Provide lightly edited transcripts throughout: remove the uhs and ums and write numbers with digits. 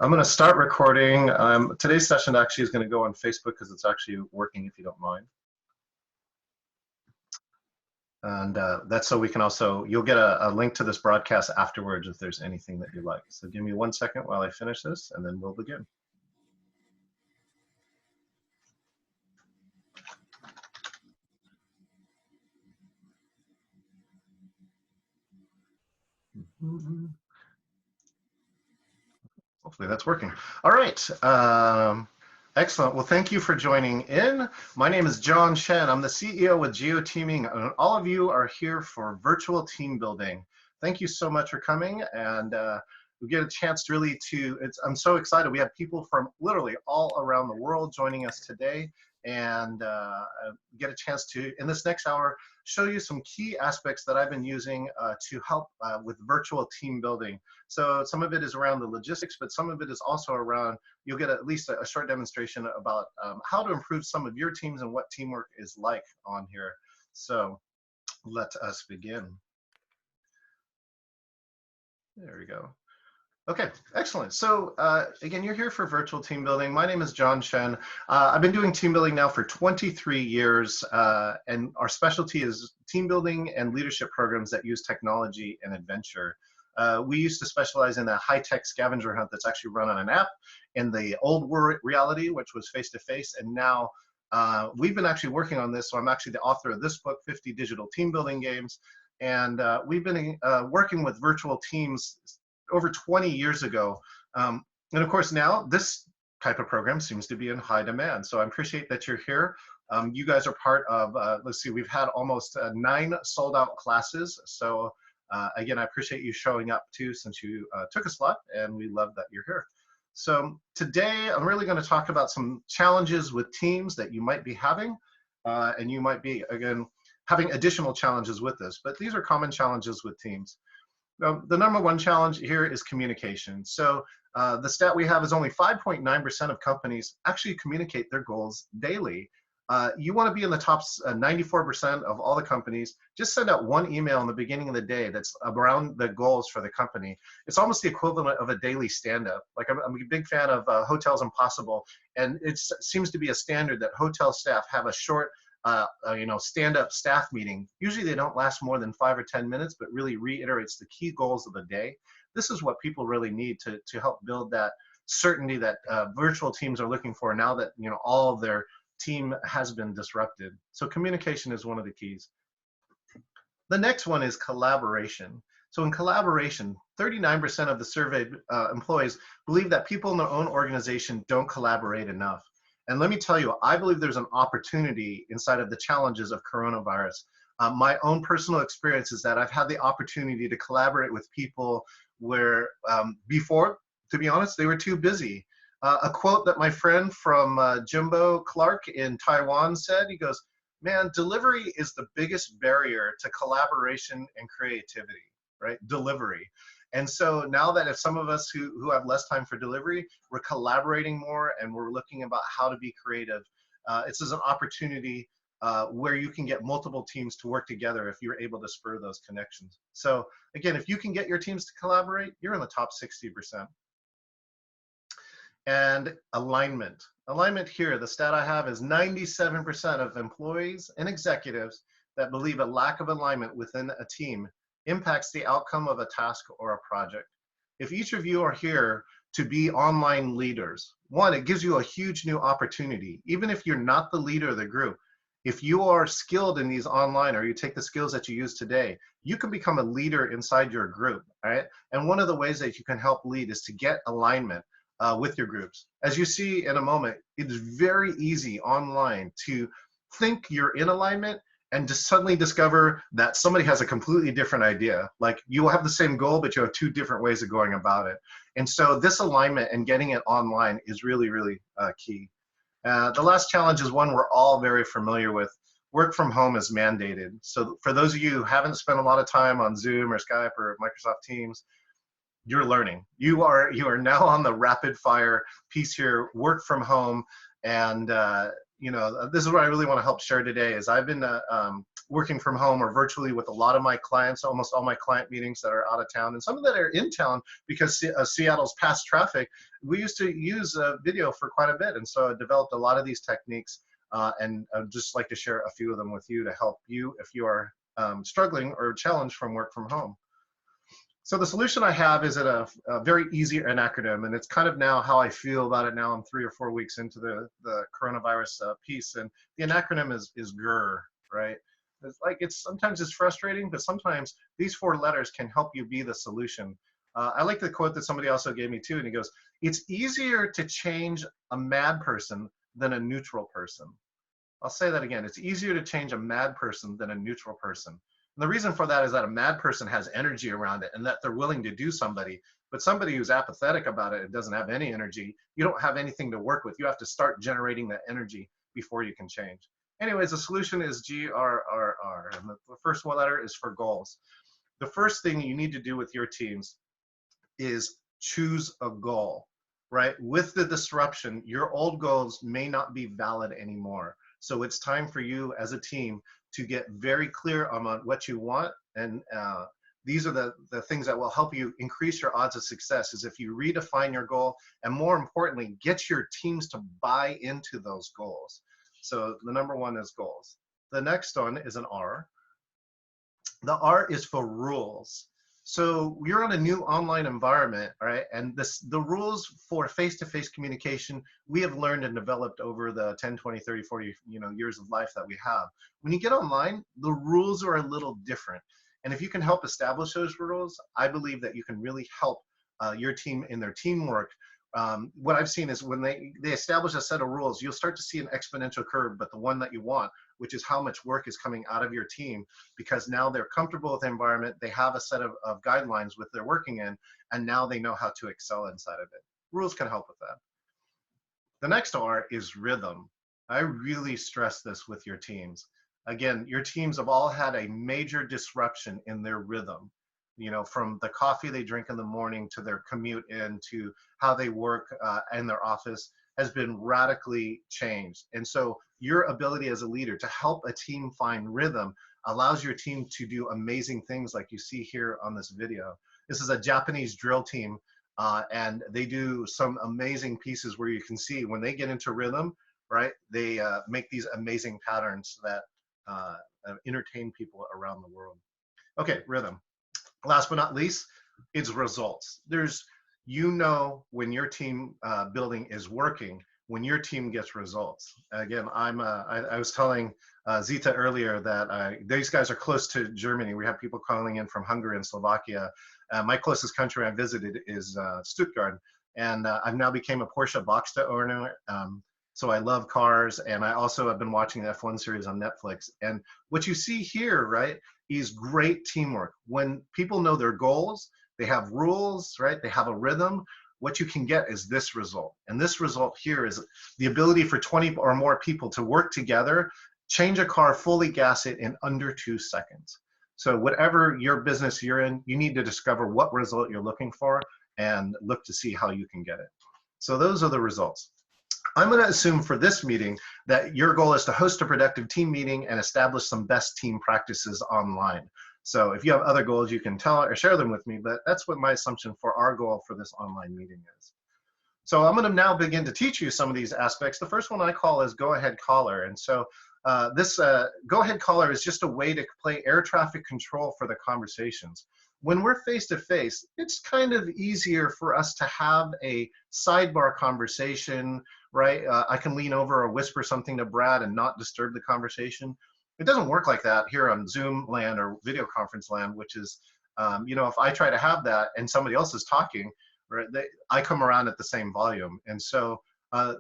I'm going to start recording. Today's session actually is going to go on Facebook because it's actually working, if you don't mind. And that's so we can also, you'll get a link to this broadcast afterwards if there's anything that you like. So give me 1 second while I finish this, and then we'll begin. Hopefully that's working. All right. Excellent. Well, thank you for joining in. My name is Chen. I'm the CEO with Geoteaming, and all of you are here for virtual team building. Thank you so much for coming, and we get a chance really I'm so excited. We have people from literally all around the world joining us today, and get a chance to, in this next hour, show you some key aspects that I've been using to help with virtual team building. So some of it is around the logistics, but some of it is also around, you'll get at least a short demonstration about how to improve some of your teams and what teamwork is like on here. So let us begin. There we go. Okay, excellent. So again, you're here for virtual team building. My name is Chen. I've been doing team building now for 23 years, and our specialty is team building and leadership programs that use technology and adventure. We used to specialize in a high-tech scavenger hunt that's actually run on an app in the old reality, which was face-to-face, and now we've been actually working on this. So I'm actually the author of this book, 50 Digital Team Building Games, and we've been working with virtual teams over 20 years ago. And of course, now this type of program seems to be in high demand. So I appreciate that you're here. You guys are part of, let's see, we've had almost 9 sold out classes. So again, I appreciate you showing up too, since you took a slot, and we love that you're here. So today, I'm really going to talk about some challenges with teams that you might be having, and you might be, again, having additional challenges with this, but these are common challenges with teams. The number one challenge here is communication. So the stat we have is only 5.9% of companies actually communicate their goals daily. You want to be in the top 94% of all the companies. Just send out one email in the beginning of the day that's around the goals for the company. It's almost the equivalent of a daily stand-up. Like I'm a big fan of Hotels Impossible, and it seems to be a standard that hotel staff have a short stand-up staff meeting. Usually they don't last more than 5 or 10 minutes, but really reiterates the key goals of the day. This is what people really need to help build that certainty that virtual teams are looking for now that all of their team has been disrupted. So communication is one of the keys. The next one is collaboration. So in collaboration, 39% of the surveyed employees believe that people in their own organization don't collaborate enough. And let me tell you, I believe there's an opportunity inside of the challenges of coronavirus. My own personal experience is that I've had the opportunity to collaborate with people where before, to be honest, they were too busy. A quote that my friend from Jimbo Clark in Taiwan said, he goes, "Man, delivery is the biggest barrier to collaboration and creativity," right? Delivery. And so now that if some of us who have less time for delivery, we're collaborating more and we're looking about how to be creative. It's an opportunity where you can get multiple teams to work together if you're able to spur those connections. So again, if you can get your teams to collaborate, you're in the top 60%. And alignment. Alignment here, the stat I have is 97% of employees and executives that believe a lack of alignment within a team impacts the outcome of a task or a project. If each of you are here to be online leaders, one, it gives you a huge new opportunity. Even if you're not the leader of the group, if you are skilled in these online, or you take the skills that you use today, you can become a leader inside your group, right? And one of the ways that you can help lead is to get alignment with your groups. As you see in a moment, it is very easy online to think you're in alignment and just suddenly discover that somebody has a completely different idea. Like you will have the same goal, but you have 2 different ways of going about it. And so this alignment and getting it online is really, really key. The last challenge is one we're all very familiar with. Work from home is mandated. So for those of you who haven't spent a lot of time on Zoom or Skype or Microsoft Teams, you're learning. You are now on the rapid fire piece here, work from home. And this is what I really want to help share today is I've been working from home or virtually with a lot of my clients, almost all my client meetings that are out of town, and some of that are in town because Seattle's past traffic. We used to use video for quite a bit, and so I developed a lot of these techniques, and I'd just like to share a few of them with you to help you if you are struggling or challenged from work from home. So the solution I have is a very easy an acronym, and it's kind of now how I feel about it now. I'm 3 or 4 weeks into the coronavirus piece, and the acronym is GER, right? It's like sometimes it's frustrating, but sometimes these 4 letters can help you be the solution. I like the quote that somebody also gave me too, and he goes, "It's easier to change a mad person than a neutral person." I'll say that again. It's easier to change a mad person than a neutral person. And the reason for that is that a mad person has energy around it and that they're willing to do somebody, but somebody who's apathetic about it and doesn't have any energy, you don't have anything to work with. You have to start generating that energy before you can change. Anyways, the solution is GRRR, and the first one letter is for goals. The first thing you need to do with your teams is choose a goal, right? With the disruption, your old goals may not be valid anymore. So it's time for you as a team to get very clear on what you want. And these are the things that will help you increase your odds of success is if you redefine your goal and more importantly, get your teams to buy into those goals. So the number one is goals. The next one is an R. The R is for rules. So we're on a new online environment, right? And the rules for face-to-face communication, we have learned and developed over the 10, 20, 30, 40, years of life that we have. When you get online, the rules are a little different. And if you can help establish those rules, I believe that you can really help your team in their teamwork. What I've seen is when they establish a set of rules, you'll start to see an exponential curve, but the one that you want, which is how much work is coming out of your team, because now they're comfortable with the environment, they have a set of guidelines with they're working in, and now they know how to excel inside of it. Rules can help with that. The next R is rhythm. I really stress this with your teams. Again, your teams have all had a major disruption in their rhythm. From the coffee they drink in the morning to their commute in to how they work in their office has been radically changed. And so your ability as a leader to help a team find rhythm allows your team to do amazing things like you see here on this video. This is a Japanese drill team, and they do some amazing pieces where you can see when they get into rhythm, right, they make these amazing patterns that entertain people around the world. Okay, rhythm. Last but not least, it's results. When your team building is working, when your team gets results. Again, I was telling Zita earlier that these guys are close to Germany. We have people calling in from Hungary and Slovakia. My closest country I visited is Stuttgart, and I've now became a Porsche Boxster owner. So I love cars, and I also have been watching the F1 series on Netflix. And what you see here, right, is great teamwork. When people know their goals, they have rules, right? They have a rhythm. What you can get is this result. And this result here is the ability for 20 or more people to work together, change a car, fully gas it in under 2 seconds. So whatever your business you're in, you need to discover what result you're looking for and look to see how you can get it. So those are the results. I'm going to assume for this meeting that your goal is to host a productive team meeting and establish some best team practices online. So if you have other goals, you can tell or share them with me, but that's what my assumption for our goal for this online meeting is. So I'm going to now begin to teach you some of these aspects. The first one I call is go ahead caller. And so this go ahead caller is just a way to play air traffic control for the conversations. When we're face to face, it's kind of easier for us to have a sidebar conversation, right? I can lean over or whisper something to Brad and not disturb the conversation. It doesn't work like that here on Zoom land or video conference land, which is, if I try to have that and somebody else is talking, right, I come around at the same volume. And so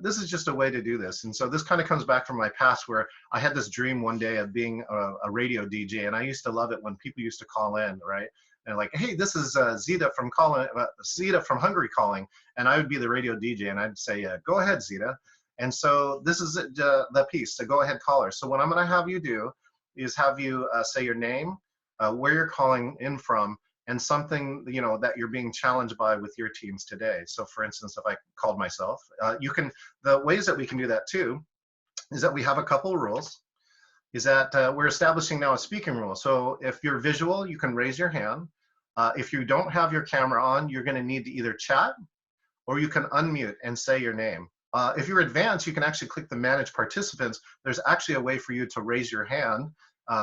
this is just a way to do this. And so this kind of comes back from my past where I had this dream one day of being a radio DJ, and I used to love it when people used to call in, right? And like, hey, this is Zita from Hungary calling, and I would be the radio DJ, and I'd say, go ahead, Zita. And so this is the piece, so go ahead caller. So what I'm going to have you do is have you say your name, where you're calling in from, and something that you're being challenged by with your teams today. So for instance, if I called myself, the ways that we can do that too is that we have a couple rules. Is that we're establishing now a speaking rule. So if you're visual, you can raise your hand. If you don't have your camera on, you're going to need to either chat or you can unmute and say your name. If you're advanced, you can actually click the Manage Participants. There's actually a way for you to raise your hand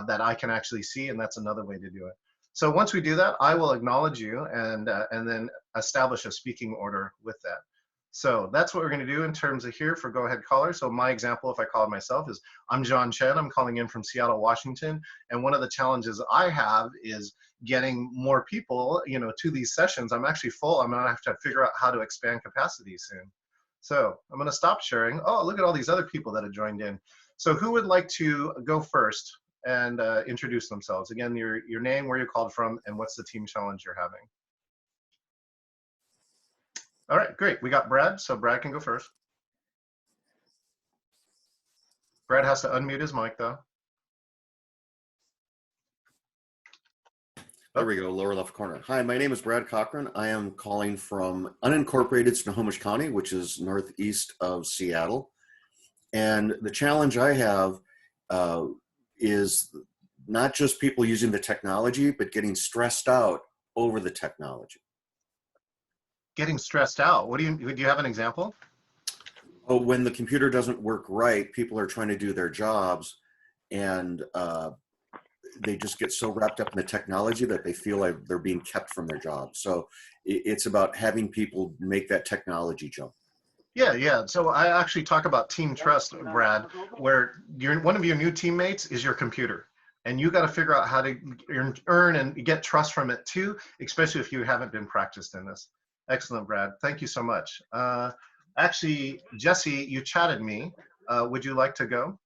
that I can actually see, and that's another way to do it. So once we do that, I will acknowledge you and then establish a speaking order with that. So that's what we're going to do in terms of here for Go Ahead Caller. So my example, if I call myself, is I'm John Chen. I'm calling in from Seattle, Washington. And one of the challenges I have is getting more people, to these sessions. I'm actually full. I'm going to have to figure out how to expand capacity soon. So I'm going to stop sharing. Oh, look at all these other people that have joined in. So who would like to go first and introduce themselves? Again, your name, where you called from, and what's the team challenge you're having. All right, great. We got Brad, so Brad can go first. Brad has to unmute his mic, though. There we go, lower left corner. Hi, my name is Brad Cochran. I am calling from unincorporated Snohomish County, which is northeast of Seattle. And the challenge I have is not just people using the technology, but getting stressed out over the technology. Getting stressed out. Do you have an example? Oh, when the computer doesn't work right, people are trying to do their jobs, and they just get so wrapped up in the technology that they feel like they're being kept from their job. So it's about having people make that technology jump. Yeah. So I actually talk about team trust, Brad, where one of your new teammates is your computer. And you got to figure out how to earn and get trust from it too, especially if you haven't been practiced in this. Excellent, Brad. Thank you so much. Actually, Jesse, you chatted me. Would you like to go?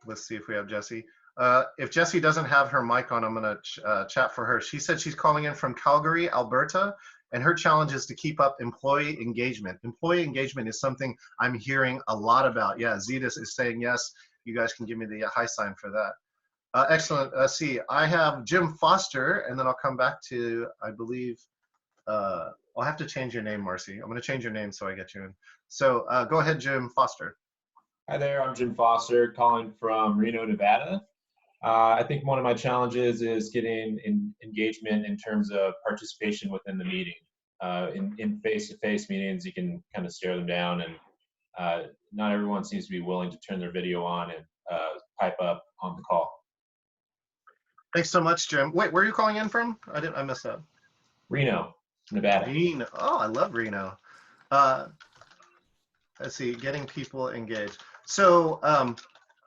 Let's see if we have Jesse. If Jesse doesn't have her mic on, I'm going to chat for her. She said she's calling in from Calgary, Alberta, and her challenge is to keep up employee engagement. Employee engagement is something I'm hearing a lot about. Yeah, Zetas is saying yes. You guys can give me the high sign for that. Excellent. See, I have Jim Foster, and then I'll come back to, I believe, I'll have to change your name, Marcy. I'm going to change your name so I get you in. So go ahead, Jim Foster. Hi there, I'm Jim Foster, calling from Reno, Nevada. I think one of my challenges is getting engagement in terms of participation within the meeting. In face-to-face meetings, you can kind of stare them down, and not everyone seems to be willing to turn their video on and pipe up on the call. Thanks so much, Jim. Wait, where are you calling in from? I missed that. Reno, Nevada. Reno. Oh, I love Reno. Let's see, getting people engaged. So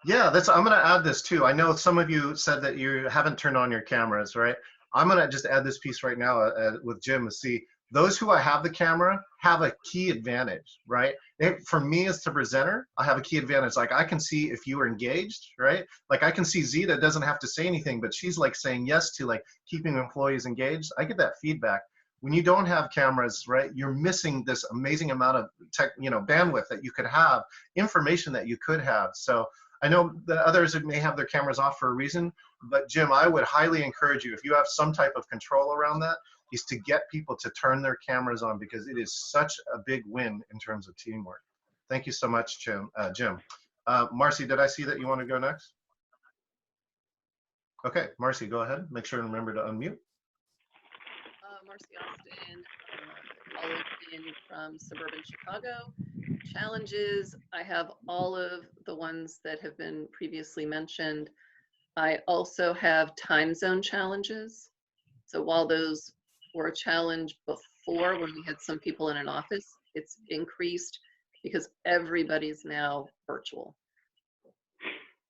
yeah, I'm going to add this too. I know some of you said that you haven't turned on your cameras, right? I'm going to just add this piece right now with Jim. See, those who have the camera have a key advantage, right? For me as the presenter, I have a key advantage. Like I can see if you are engaged, right? Like I can see Zeta doesn't have to say anything, but she's like saying yes to like keeping employees engaged. I get that feedback. When you don't have cameras, right, you're missing this amazing amount of bandwidth that you could have, information that you could have. So I know that others may have their cameras off for a reason, but Jim, I would highly encourage you, if you have some type of control around that, is to get people to turn their cameras on, because it is such a big win in terms of teamwork. Thank you so much, Jim. Marcy, did I see that you want to go next? Okay, Marcy, go ahead. Make sure and remember to unmute. Marcy Austin, calling in from suburban Chicago. Challenges, I have all of the ones that have been previously mentioned. I also have time zone challenges. So while those were a challenge before when we had some people in an office, it's increased because everybody's now virtual.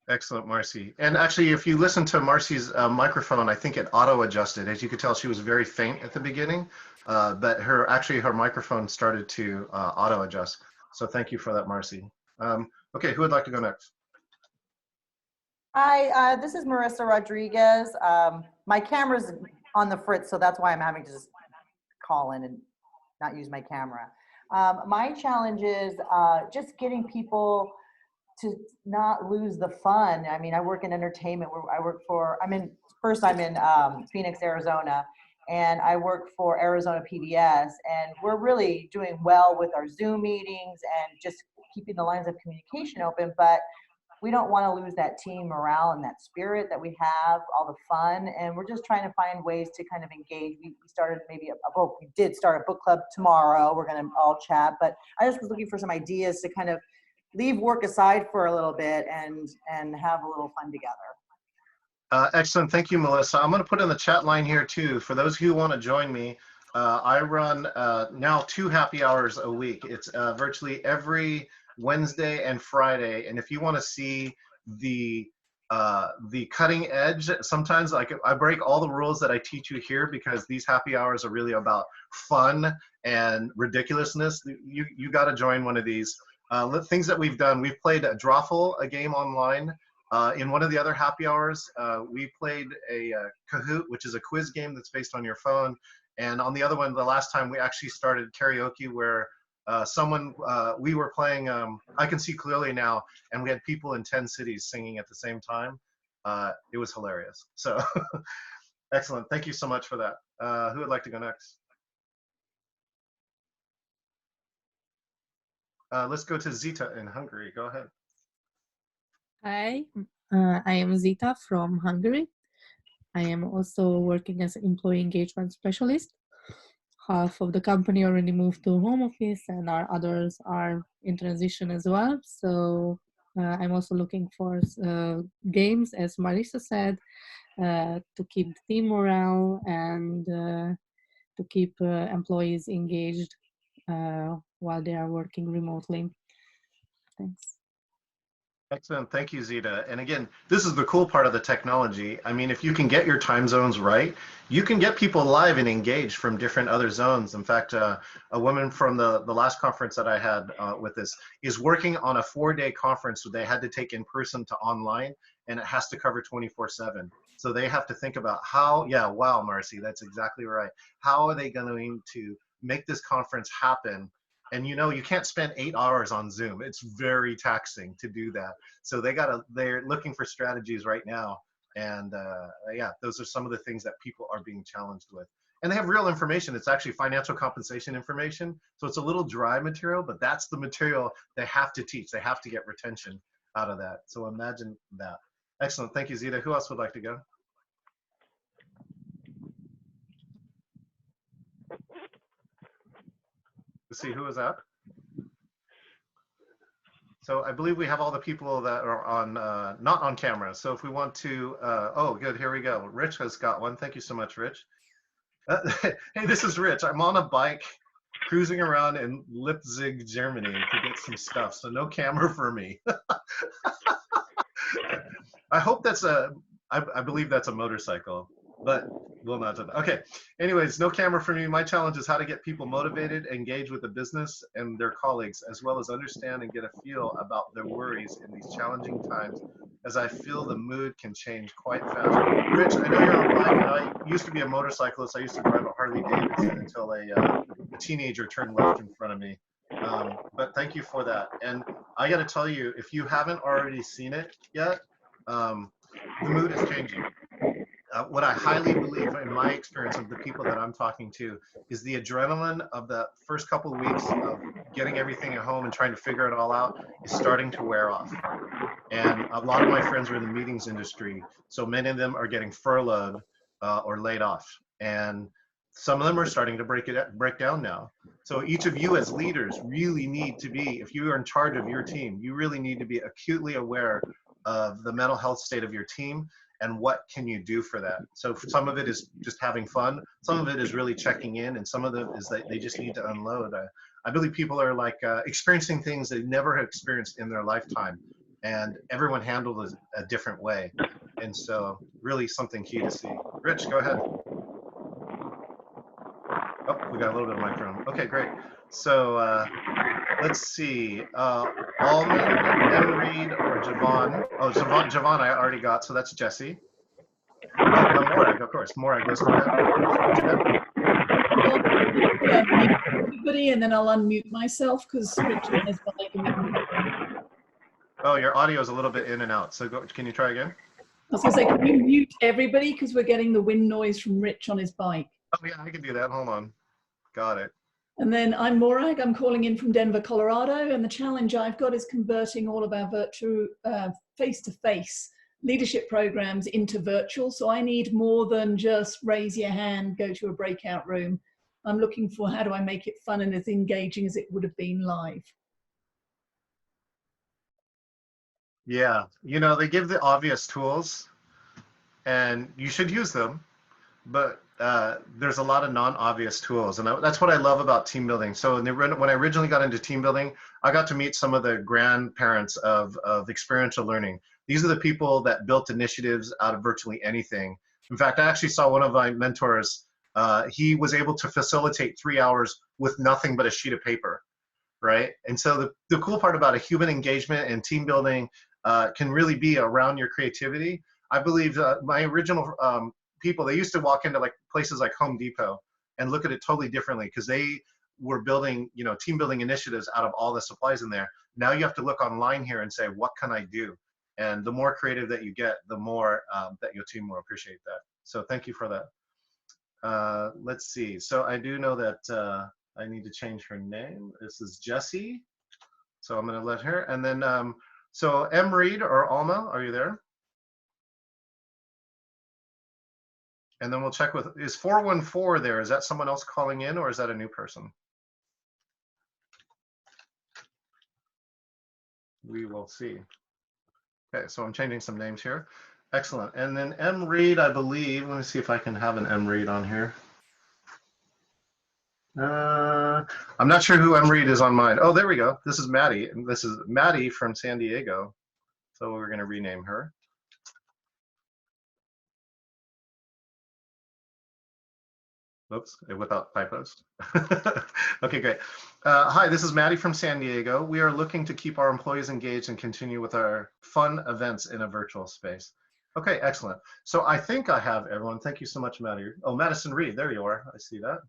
Excellent, Marcy. And actually, if you listen to Marcy's microphone, I think it auto-adjusted. As you could tell, she was very faint at the beginning, but her microphone started to auto-adjust. So thank you for that, Marcy. Okay, who would like to go next? Hi, this is Marissa Rodriguez. My camera's on the fritz, so that's why I'm having to just call in and not use my camera. My challenge is just getting people to not lose the fun. I mean, I work in entertainment. I'm in Phoenix, Arizona, and I work for Arizona PBS, and we're really doing well with our Zoom meetings and just keeping the lines of communication open, but we don't want to lose that team morale and that spirit that we have, all the fun, and we're just trying to find ways to kind of engage. We started maybe we did start a book club tomorrow. We're going to all chat, but I just was looking for some ideas to kind of leave work aside for a little bit and have a little fun together. Excellent. Thank you, Melissa. I'm going to put in the chat line here too. For those who want to join me, I run now 2 happy hours a week. It's virtually every Wednesday and Friday. And if you want to see the cutting edge, sometimes I break all the rules that I teach you here, because these happy hours are really about fun and ridiculousness. You got to join one of these. Things that we've done, we've played a Drawful, a game online. In one of the other happy hours, we played a Kahoot, which is a quiz game that's based on your phone. And on the other one, the last time, we actually started karaoke, where we were playing I Can See Clearly Now, and we had people in 10 cities singing at the same time. It was hilarious. So excellent. Thank you so much for that. Who would like to go next? Let's go to Zita in Hungary. Go ahead. Hi, I am Zita from Hungary. I am also working as an employee engagement specialist. Half of the company already moved to home office, and our others are in transition as well. So I'm also looking for games, as Marisa said, to keep the team morale and to keep employees engaged while they are working remotely. Thanks. Excellent. Thank you, Zita. And again, this is the cool part of the technology. I mean, if you can get your time zones right, you can get people live and engaged from different other zones. In fact, a woman from the last conference that I had with this is working on a 4-day conference that they had to take in person to online, and it has to cover 24/7. So they have to think about how, yeah, wow, Marcy, that's exactly right. How are they going to make this conference happen? And you know, you can't spend 8 hours on Zoom. It's very taxing to do that. So they're looking for strategies right now. And yeah, those are some of the things that people are being challenged with. And they have real information. It's actually financial compensation information. So it's a little dry material, but that's the material they have to teach. They have to get retention out of that. So imagine that. Excellent. Thank you, Zita. Who else would like to go? Let's see, who was that? So I believe we have all the people that are on, not on camera. So if we want to, oh, good, here we go. Rich has got one. Thank you so much, Rich. Hey, this is Rich. I'm on a bike cruising around in Leipzig, Germany to get some stuff. So no camera for me. I hope that's I believe that's a motorcycle, but we'll not do that. Okay, anyways, no camera for me. My challenge is how to get people motivated, engage with the business and their colleagues, as well as understand and get a feel about their worries in these challenging times, as I feel the mood can change quite fast. Rich, I know you're on a bike, and I used to be a motorcyclist. I used to drive a Harley Davidson until a teenager turned left in front of me. But thank you for that. And I got to tell you, if you haven't already seen it yet, the mood is changing. What I highly believe in my experience of the people that I'm talking to is the adrenaline of the first couple of weeks of getting everything at home and trying to figure it all out is starting to wear off. And a lot of my friends are in the meetings industry, so many of them are getting furloughed or laid off. And some of them are starting to break down now. So each of you as leaders really need to be, if you are in charge of your team, you really need to be acutely aware of the mental health state of your team and what can you do for that. So some of it is just having fun, some of it is really checking in, and some of it is that they just need to unload. I believe people are like experiencing things they never have experienced in their lifetime, and everyone handled it a different way. And so really something key to see. Rich, go ahead. Oh, we got a little bit of microphone. Okay, great. So let's see. Almond, Reed, or Javon. Oh, Javon I already got, so that's Jesse. Oh, Morag, of course. Morag, let's go ahead. Everybody, and then I'll unmute myself because Richard is like. Oh, your audio is a little bit in and out. So can you try again? I was going to say, can you mute everybody because we're getting the wind noise from Rich on his bike? Oh yeah, I can do that. Hold on. Got it. And then I'm Morag. I'm calling in from Denver, Colorado. And the challenge I've got is converting all of our virtual face-to-face leadership programs into virtual. So I need more than just raise your hand, go to a breakout room. I'm looking for how do I make it fun and as engaging as it would have been live. Yeah, you know, they give the obvious tools and you should use them, but there's a lot of non-obvious tools, and that's what I love about team building. So when I originally got into team building, I got to meet some of the grandparents of experiential learning. These are the people that built initiatives out of virtually anything. In fact, I actually saw one of my mentors, he was able to facilitate 3 hours with nothing but a sheet of paper, right? And so the cool part about a human engagement and team building can really be around your creativity. I believe my original people, they used to walk into like places like Home Depot and look at it totally differently because they were building, you know, team building initiatives out of all the supplies in there. Now you have to look online here and say, what can I do? And the more creative that you get, the more that your team will appreciate that. So thank you for that. Let's see. So I do know that I need to change her name. This is Jessie. So I'm going to let her. And then, so M. Reed or Alma, are you there? And then we'll check with, is 414 there? Is that someone else calling in or is that a new person? We will see. Okay, so I'm changing some names here. Excellent. And then M. Reed, I believe, let me see if I can have an M. Reed on here. I'm not sure who M. Reed is on mine. Oh, there we go. This is Maddie. And this is Maddie from San Diego. So we're going to rename her. Oops, without typos. Okay, great. Hi, this is Maddie from San Diego. We are looking to keep our employees engaged and continue with our fun events in a virtual space. Okay, excellent. So I think I have everyone. Thank you so much, Maddie. Oh, Madison Reed, there you are. I see that.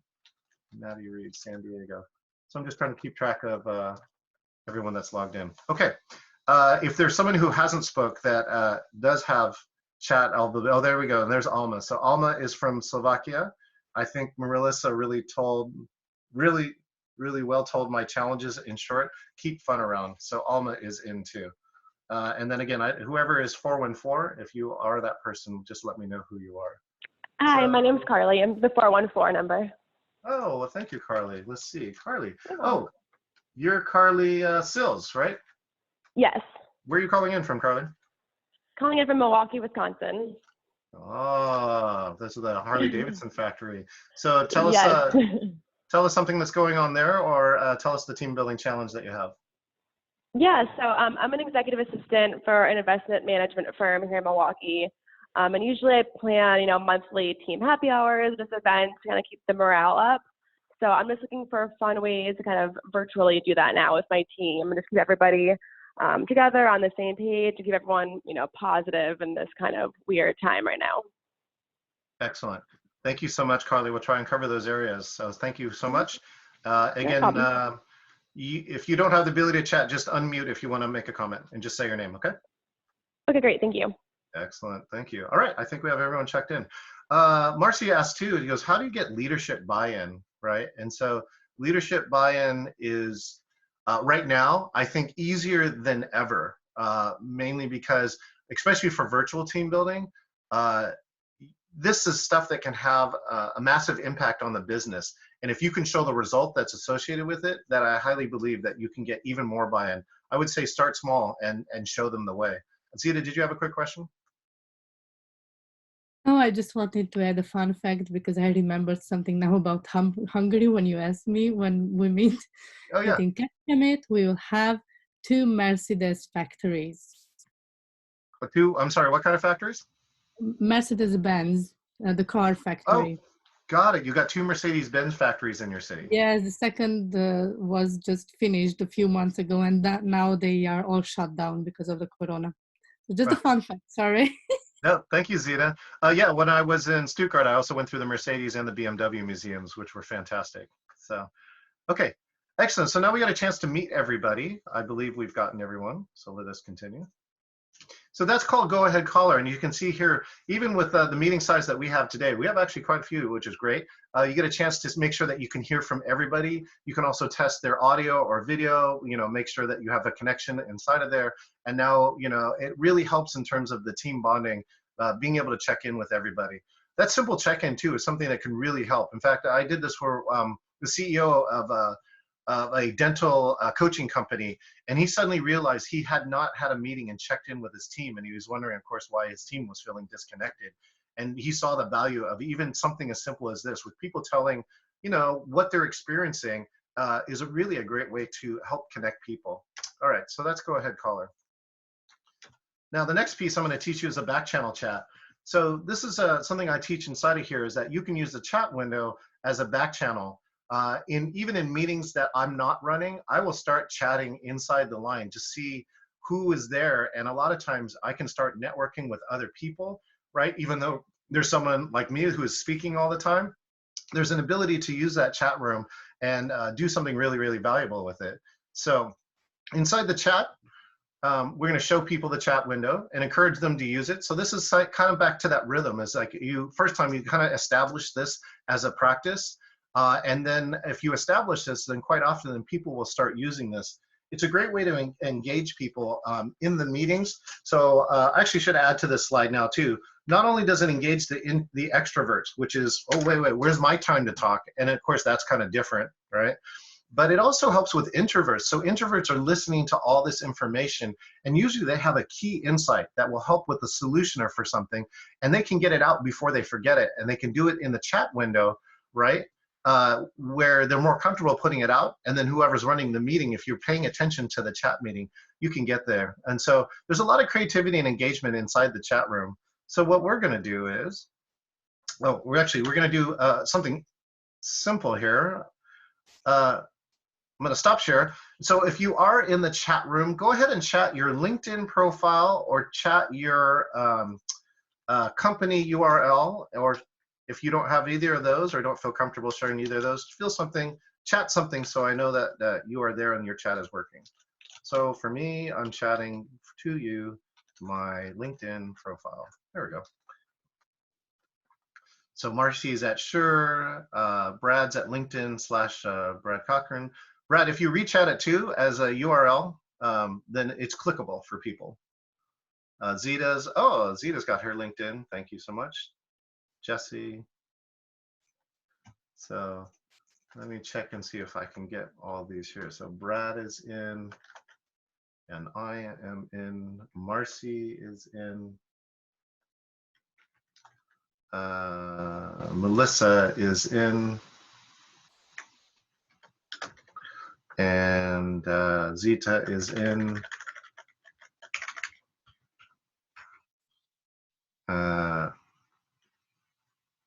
Maddie Reed, San Diego. So I'm just trying to keep track of everyone that's logged in. Okay, if there's someone who hasn't spoke that does have chat, oh, there we go. And there's Alma. So Alma is from Slovakia. I think Marissa really well told my challenges in short. Keep fun around. So Alma is in too. And then again, whoever is 414, if you are that person, just let me know who you are. Hi, So, my name's Carly. I'm the 414 number. Oh, well, thank you, Carly. Let's see, Carly. Oh, you're Carly Sills, right? Yes. Where are you calling in from, Carly? Calling in from Milwaukee, Wisconsin. Oh, this is the Harley Davidson factory. So tell us, Yes. tell us something that's going on there, or tell us the team building challenge that you have. Yeah, so I'm an executive assistant for an investment management firm here in Milwaukee. And usually I plan, monthly team happy hours, just events to kind of keep the morale up. So I'm just looking for fun ways to kind of virtually do that now with my team and just keep everybody together on the same page to keep everyone, positive in this kind of weird time right now. Excellent. Thank you so much, Carly. We'll try and cover those areas. So thank you so much. Again, if you don't have the ability to chat, just unmute if you want to make a comment and just say your name, okay? Okay, great. Thank you. Excellent. Thank you. All right. I think we have everyone checked in. Marcy asked too, he goes, how do you get leadership buy-in, right? And so leadership buy-in is right now, I think easier than ever, mainly because, especially for virtual team building, this is stuff that can have a massive impact on the business. And if you can show the result that's associated with it, that I highly believe that you can get even more buy-in. I would say start small and show them the way. Zita, did you have a quick question? No, I just wanted to add a fun fact because I remembered something now about Hungary when you asked me when we meet. Oh, yeah. That in Kecskemét we will have 2 Mercedes factories. I'm sorry, what kind of factories? Mercedes-Benz, the car factory. Oh, got it. You got 2 Mercedes-Benz factories in your city. Yes, the second was just finished a few months ago, and that now they are all shut down because of the corona. So just a fun fact, sorry. No, thank you, Zita. Yeah, when I was in Stuttgart, I also went through the Mercedes and the BMW museums, which were fantastic. So, okay, excellent. So now we got a chance to meet everybody. I believe we've gotten everyone. So let us continue. So that's called Go Ahead Caller. And you can see here, even with the meeting size that we have today, we have actually quite a few, which is great. You get a chance to make sure that you can hear from everybody. You can also test their audio or video, make sure that you have a connection inside of there. And now, it really helps in terms of the team bonding, being able to check in with everybody. That simple check-in too is something that can really help. In fact, I did this for the CEO of a dental coaching company, and he suddenly realized he had not had a meeting and checked in with his team, and he was wondering, of course, why his team was feeling disconnected. And he saw the value of even something as simple as this, with people telling, what they're experiencing, is really a great way to help connect people. All right, so let's go ahead, caller. Now, the next piece I'm going to teach you is a backchannel chat. So this is something I teach inside of here, is that you can use the chat window as a backchannel. Even in meetings that I'm not running, I will start chatting inside the line to see who is there. And a lot of times I can start networking with other people, right? Even though there's someone like me who is speaking all the time, there's an ability to use that chat room and do something really, really valuable with it. So inside the chat, we're going to show people the chat window and encourage them to use it. So this is kind of back to that rhythm. It's like first time you kind of establish this as a practice. And then if you establish this, then quite often then people will start using this. It's a great way to engage people in the meetings. So I actually should add to this slide now too. Not only does it engage the extroverts, which is, oh, wait, where's my time to talk? And of course, that's kind of different, right? But it also helps with introverts. So introverts are listening to all this information, and usually they have a key insight that will help with the solution or for something, and they can get it out before they forget it, and they can do it in the chat window, right? Where they're more comfortable putting it out, and then whoever's running the meeting, if you're paying attention to the chat meeting, you can get there. And so there's a lot of creativity and engagement inside the chat room. So what we're going to do is, well, we're going to do something simple here. I'm going to stop share. So if you are in the chat room, go ahead and chat your LinkedIn profile or chat your company URL, or if you don't have either of those or don't feel comfortable sharing either of those, chat something so I know that you are there and your chat is working. So for me, I'm chatting to you my LinkedIn profile. There we go. So Marcy's at Sure, Brad's at LinkedIn / Brad Cochran. Brad, if you reach out it too as a URL, then it's clickable for people. Zita's got her LinkedIn. Thank you so much. Jesse. So let me check and see if I can get all these here. So Brad is in, and I am in. Marcy is in. Melissa is in. And Zita is in.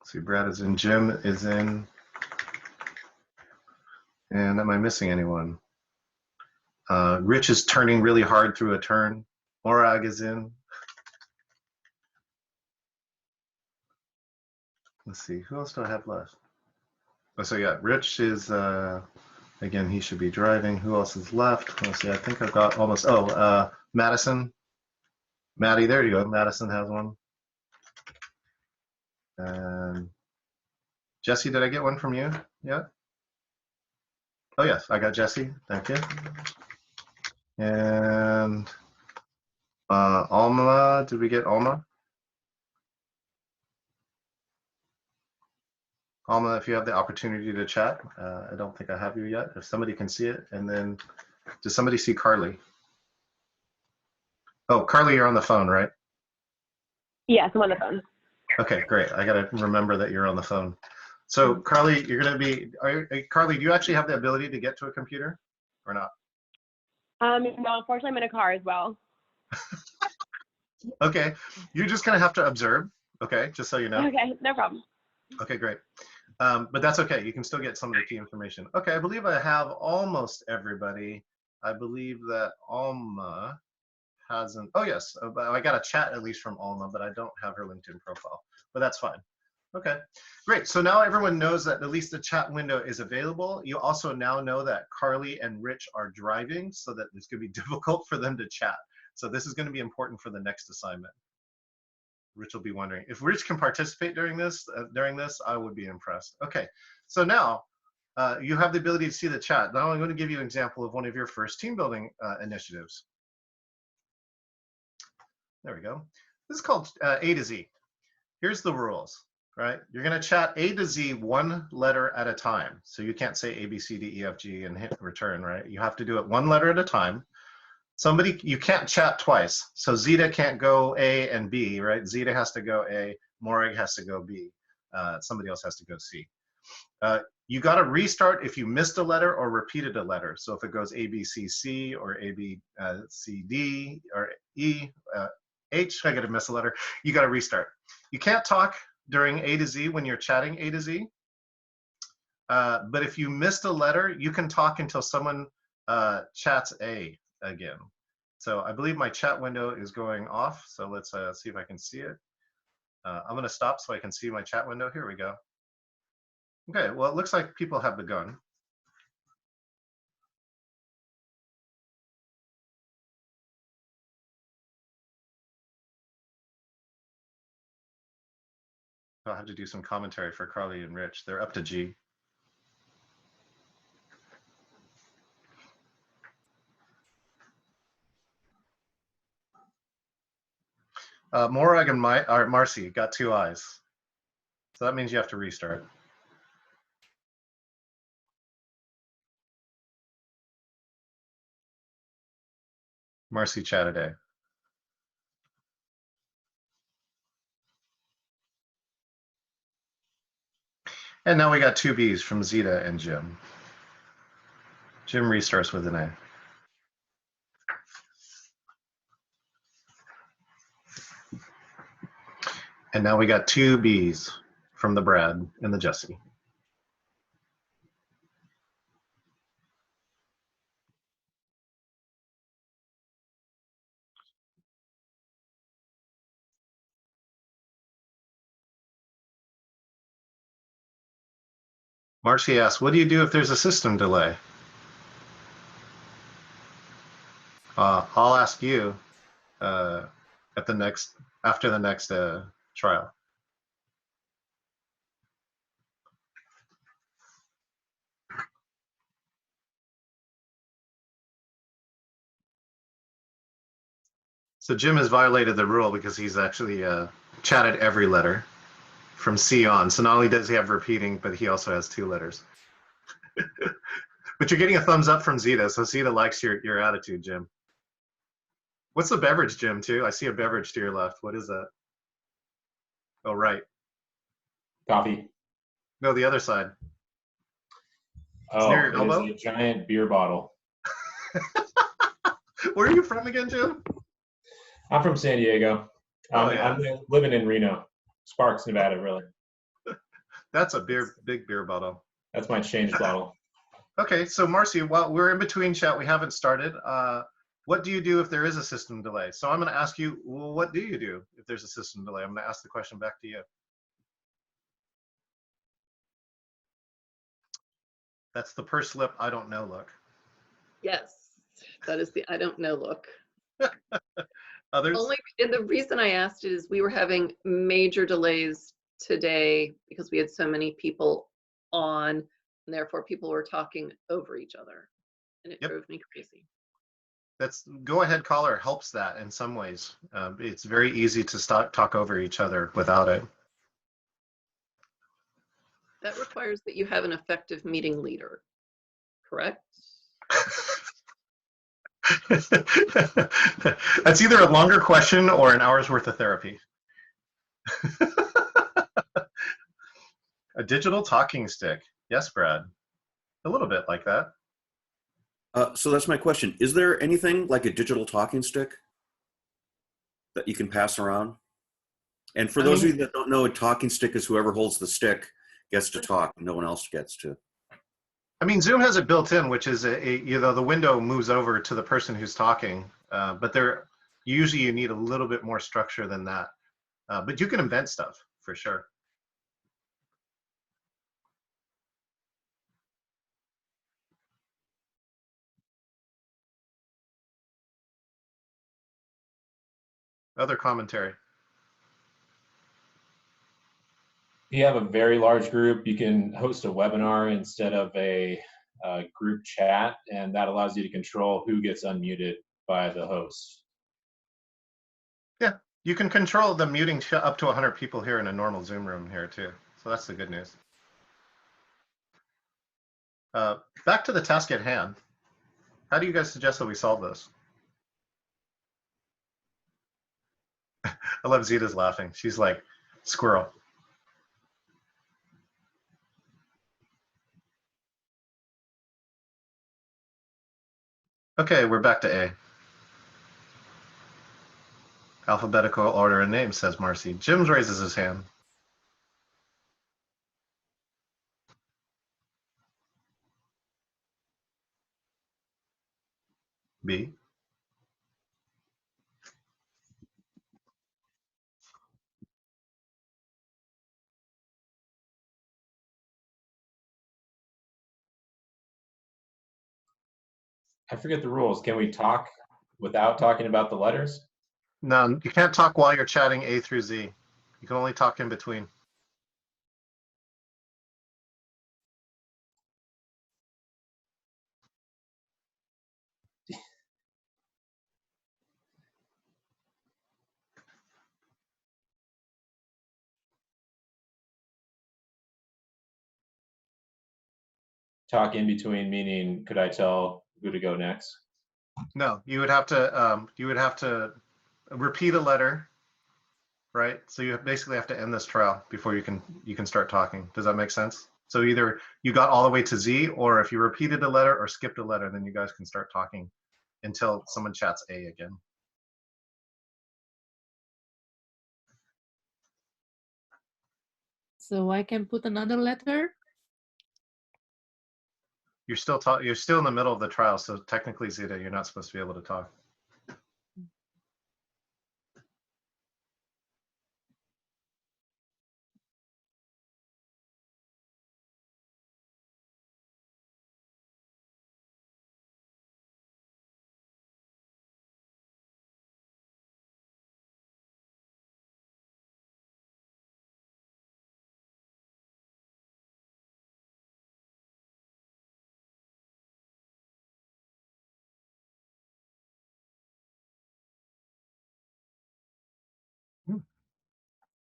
See, Brad is in. Jim is in. And am I missing anyone? Rich is turning really hard through a turn. Morag is in. Let's see, who else do I have left? Oh, so yeah, Rich is, again, he should be driving. Who else is left? Let's see, I think I've got almost, Madison. Maddie, there you go. Madison has one. And Jesse, did I get one from you? Yeah. Oh yes, I got Jesse. Thank you. And Alma, did we get Alma? Alma, if you have the opportunity to chat, I don't think I have you yet. If somebody can see it, and then does somebody see Carly? Oh, Carly, you're on the phone, right? Yes, I'm on the phone. Okay, great. I got to remember that you're on the phone. So Carly, you're going to be, Carly, do you actually have the ability to get to a computer or not? No, unfortunately, I'm in a car as well. Okay, you're just going to have to observe, okay, just so you know. Okay, no problem. Okay, great. But that's okay. You can still get some of the key information. Okay, I believe I have almost everybody. I believe that Alma hasn't. Oh, yes. I got a chat at least from Alma, but I don't have her LinkedIn profile. But that's fine. Okay, great. So now everyone knows that at least the chat window is available. You also now know that Carly and Rich are driving, so that it's going to be difficult for them to chat. So this is going to be important for the next assignment. Rich will be wondering if Rich can participate during this. I would be impressed. Okay, so now you have the ability to see the chat. Now I'm going to give you an example of one of your first team building initiatives. There we go. This is called A to Z. Here's the rules, right? You're going to chat A to Z one letter at a time. So you can't say A, B, C, D, E, F, G and hit return, right? You have to do it one letter at a time. You can't chat twice. So Zeta can't go A and B, right? Zeta has to go A, Morag has to go B. Somebody else has to go C. You got to restart if you missed a letter or repeated a letter. So if it goes A, B, C, C, or A, B, C, D, or E, H, I got to miss a letter. You got to restart. You can't talk during A to Z when you're chatting A to Z. But if you missed a letter, you can talk until someone chats A again. So I believe my chat window is going off. So let's see if I can see it. I'm going to stop so I can see my chat window. Here we go. Okay, well, it looks like people have begun. I'll have to do some commentary for Carly and Rich. They're up to G. Morag and Marcy got 2 eyes. So that means you have to restart. Marcy chatted A. And now we got 2 Bs from Zeta and Jim. Jim restarts with an A. And now we got 2 Bs from the Brad and the Jesse. Marcy asks, what do you do if there's a system delay? I'll ask you after the next trial. So Jim has violated the rule because he's actually chatted every letter from C on. So not only does he have repeating, but he also has 2 letters. But you're getting a thumbs up from Zeta, so Zeta likes your attitude, Jim. What's the beverage, Jim, too? I see a beverage to your left. What is that? Oh, right. Coffee. No, the other side. Oh, near your it elbow? is a giant beer bottle. Where are you from again, Jim? I'm from San Diego. Oh, yeah. I'm living in Reno, Sparks, Nevada, really. That's a big beer bottle. That's my change bottle. Okay, so Marcy, while we're in between chat, we haven't started. What do you do if there is a system delay? So I'm going to ask you, well, what do you do if there's a system delay? I'm going to ask the question back to you. That's the pursed lip, I don't know look. Yes, that is the I don't know look. Others? And the reason I asked is we were having major delays today because we had so many people on, and therefore people were talking over each other, and it drove me crazy. That's go ahead caller helps that in some ways. It's very easy to talk over each other without it. That requires that you have an effective meeting leader, correct? That's either a longer question or an hour's worth of therapy. A digital talking stick. Yes, Brad. A little bit like that. So that's my question. Is there anything like a digital talking stick that you can pass around? And for those of you that don't know, a talking stick is whoever holds the stick gets to talk. No one else gets to. I mean, Zoom has it built in, which is the window moves over to the person who's talking, but usually you need a little bit more structure than that. But you can invent stuff for sure. Other commentary. If you have a very large group, you can host a webinar instead of a group chat, and that allows you to control who gets unmuted by the host. Yeah, you can control the muting up to 100 people here in a normal Zoom room here too. So that's the good news. Back to the task at hand. How do you guys suggest that we solve this? I love Zita's laughing. She's like, squirrel. Okay, we're back to A. Alphabetical order and name, says Marcy. Jim raises his hand. B. I forget the rules. Can we talk without talking about the letters? No, you can't talk while you're chatting A through Z. You can only talk in between. Talk in between, meaning could I tell who to go next? No, you would have to repeat a letter, right? So you basically have to end this trial before you can start talking. Does that make sense? So either you got all the way to Z, or if you repeated a letter or skipped a letter, then you guys can start talking until someone chats A again. So I can put another letter. You're still in the middle of the trial, so technically, Zeta, you're not supposed to be able to talk.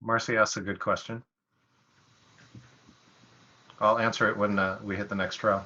Marcy asks a good question. I'll answer it when we hit the next trial.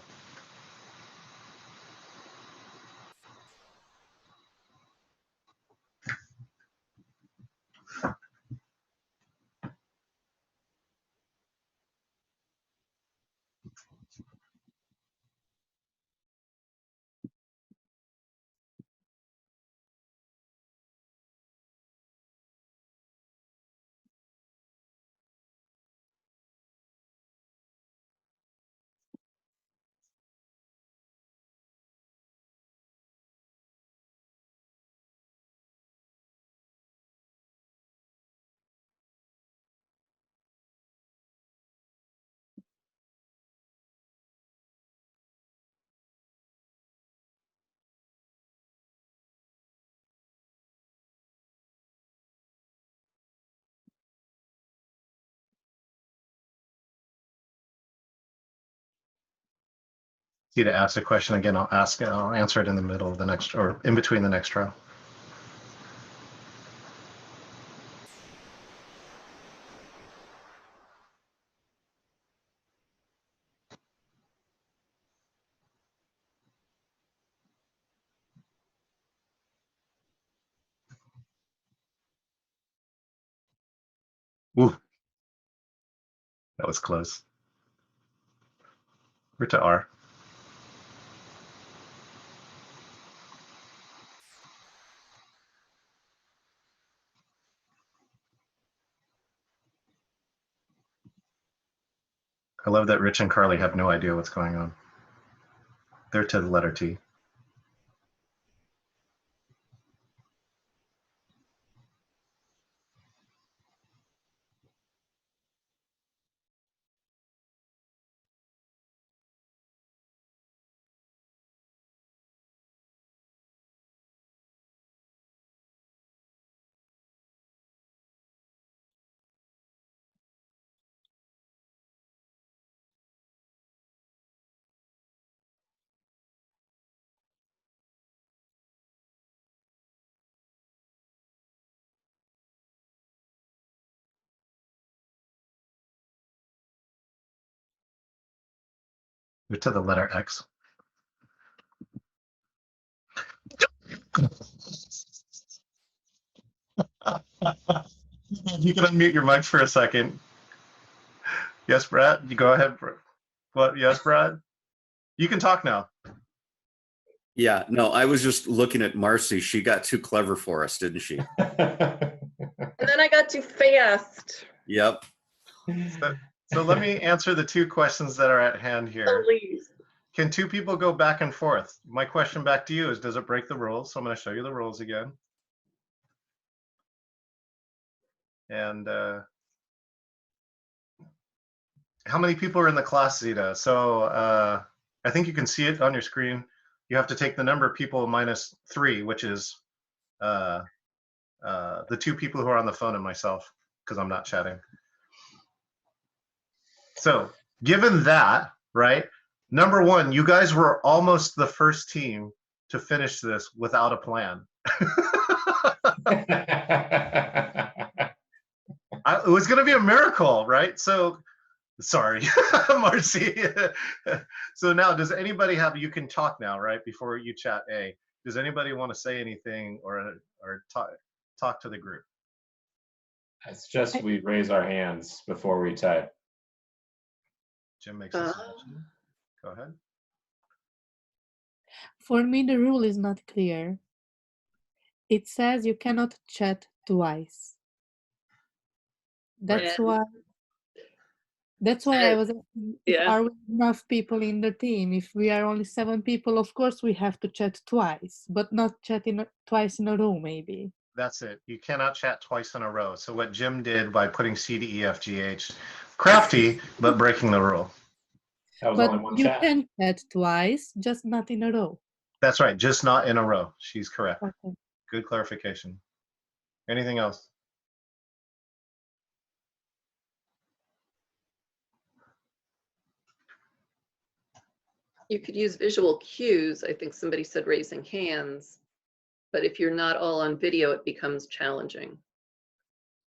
See to ask a question again, I'll answer it in the middle of the next, or in between the next trial. Ooh, that was close. We're to R. I love that Rich and Carly have no idea what's going on. They're to the letter T. You're to the letter X. You can unmute your mic for a second. Yes, Brad, you go ahead. What? Yes, Brad? You can talk now. Yeah, no, I was just looking at Marcy. She got too clever for us, didn't she? And then I got too fast. Yep. So let me answer the two questions that are at hand here. Please. Can two people go back and forth? My question back to you is, does it break the rules? So I'm going to show you the rules again. And how many people are in the class, Zeta? So I think you can see it on your screen. You have to take the number of people minus 3, which is the 2 people who are on the phone and myself, because I'm not chatting. So given that, right, number 1, you guys were almost the first team to finish this without a plan. It was going to be a miracle, right? So, sorry, Marcy. So now, does anybody have, you can talk now, right, before you chat A. Does anybody want to say anything or talk to the group? It's just we raise our hands before we type. Jim makes a suggestion. Go ahead. For me, the rule is not clear. It says you cannot chat twice. That's why. That's why I was asking, are we enough people in the team? If we are only 7 people, of course we have to chat twice, but not chat twice in a row, maybe. That's it. You cannot chat twice in a row. So what Jim did by putting C, D, E, F, G, H, crafty, but breaking the rule. That was But only one you chat. can chat twice, just not in a row. That's right. Just not in a row. She's correct. Okay. Good clarification. Anything else? You could use visual cues. I think somebody said raising hands, but if you're not all on video, it becomes challenging.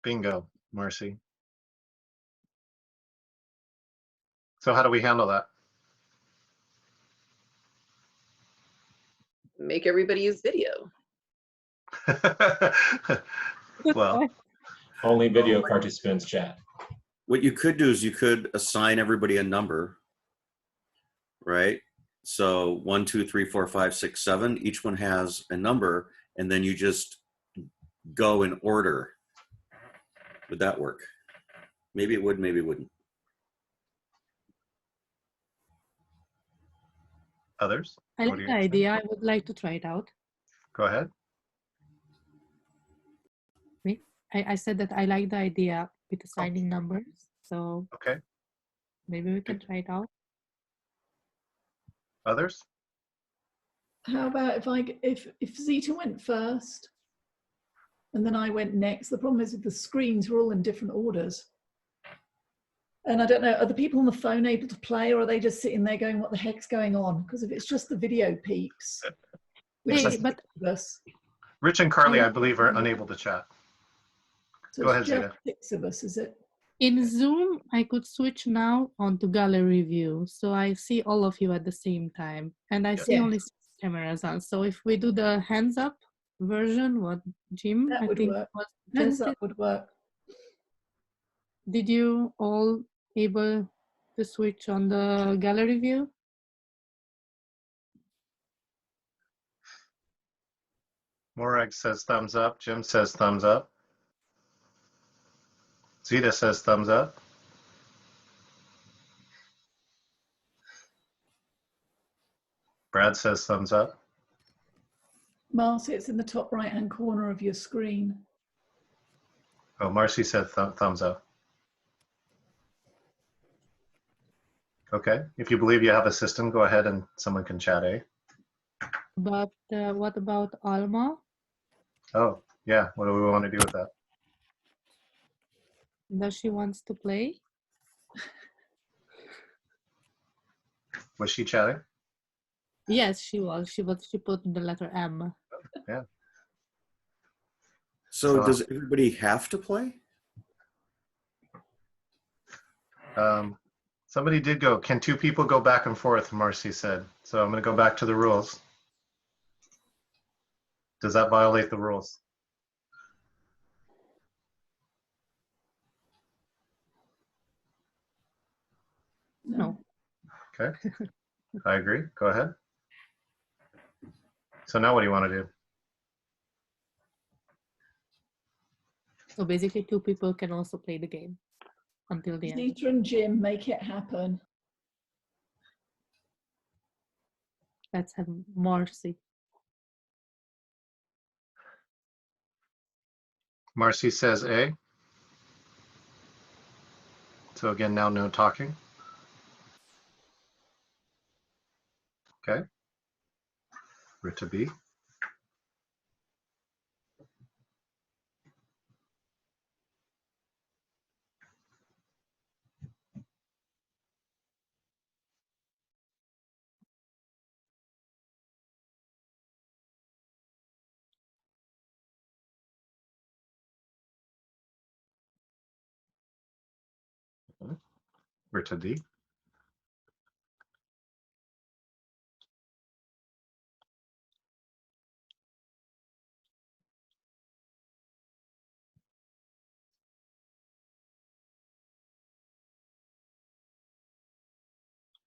Bingo, Marcy. So how do we handle that? Make everybody use video. Well, only video participants chat. What you could do is you could assign everybody a number, right? So 1, 2, 3, 4, 5, 6, 7. Each one has a number, and then you just go in order. Would that work? Maybe it would, maybe it wouldn't. Others? I like the idea. I would like to try it out. Go ahead. I said that I like the idea with assigning numbers. So okay, maybe we can try it out. Others? How about if Zeta went first and then I went next? The problem is if the screens are all in different orders. And I don't know, are the people on the phone able to play, or are they just sitting there going, what the heck's going on? Because if it's just the video peeps, which is but us. Rich and Carly, I believe, are unable to chat. So go ahead, it's Zeta. just 6 of us, is it? In Zoom, I could switch now onto gallery view. So I see all of you at the same time. And I see only 6 cameras on. So if we do the hands up version, what Jim, That I would think work. was Hands suggested. up would work. Did you all able to switch on the gallery view? Morag says thumbs up. Jim says thumbs up. Zeta says thumbs up. Brad says thumbs up. Marcy, it's in the top right-hand corner of your screen. Oh, Marcy said thumbs up. Okay, if you believe you have a system, go ahead and someone can chat, eh? But what about Alma? Oh, yeah, what do we want to do with that? Does she wants to play? Was she chatting? Yes, she was. She put the letter M. Yeah. So does everybody have to play? Somebody did go. Can two people go back and forth? Marcy said. So I'm going to go back to the rules. Does that violate the rules? No. Okay. I agree. Go ahead. So now what do you want to do? So basically 2 people can also play the game until the end. Zita and Jim, make it happen. Let's have Marcy. Marcy says A. So again, now no talking. Okay. We're to B. We're to D.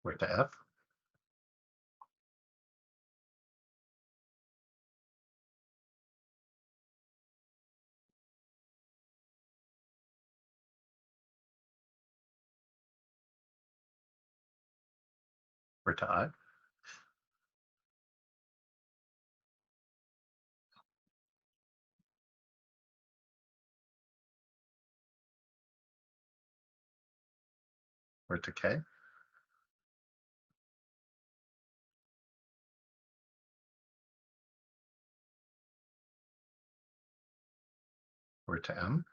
We're to F. We're to I. We're to K. We're to M.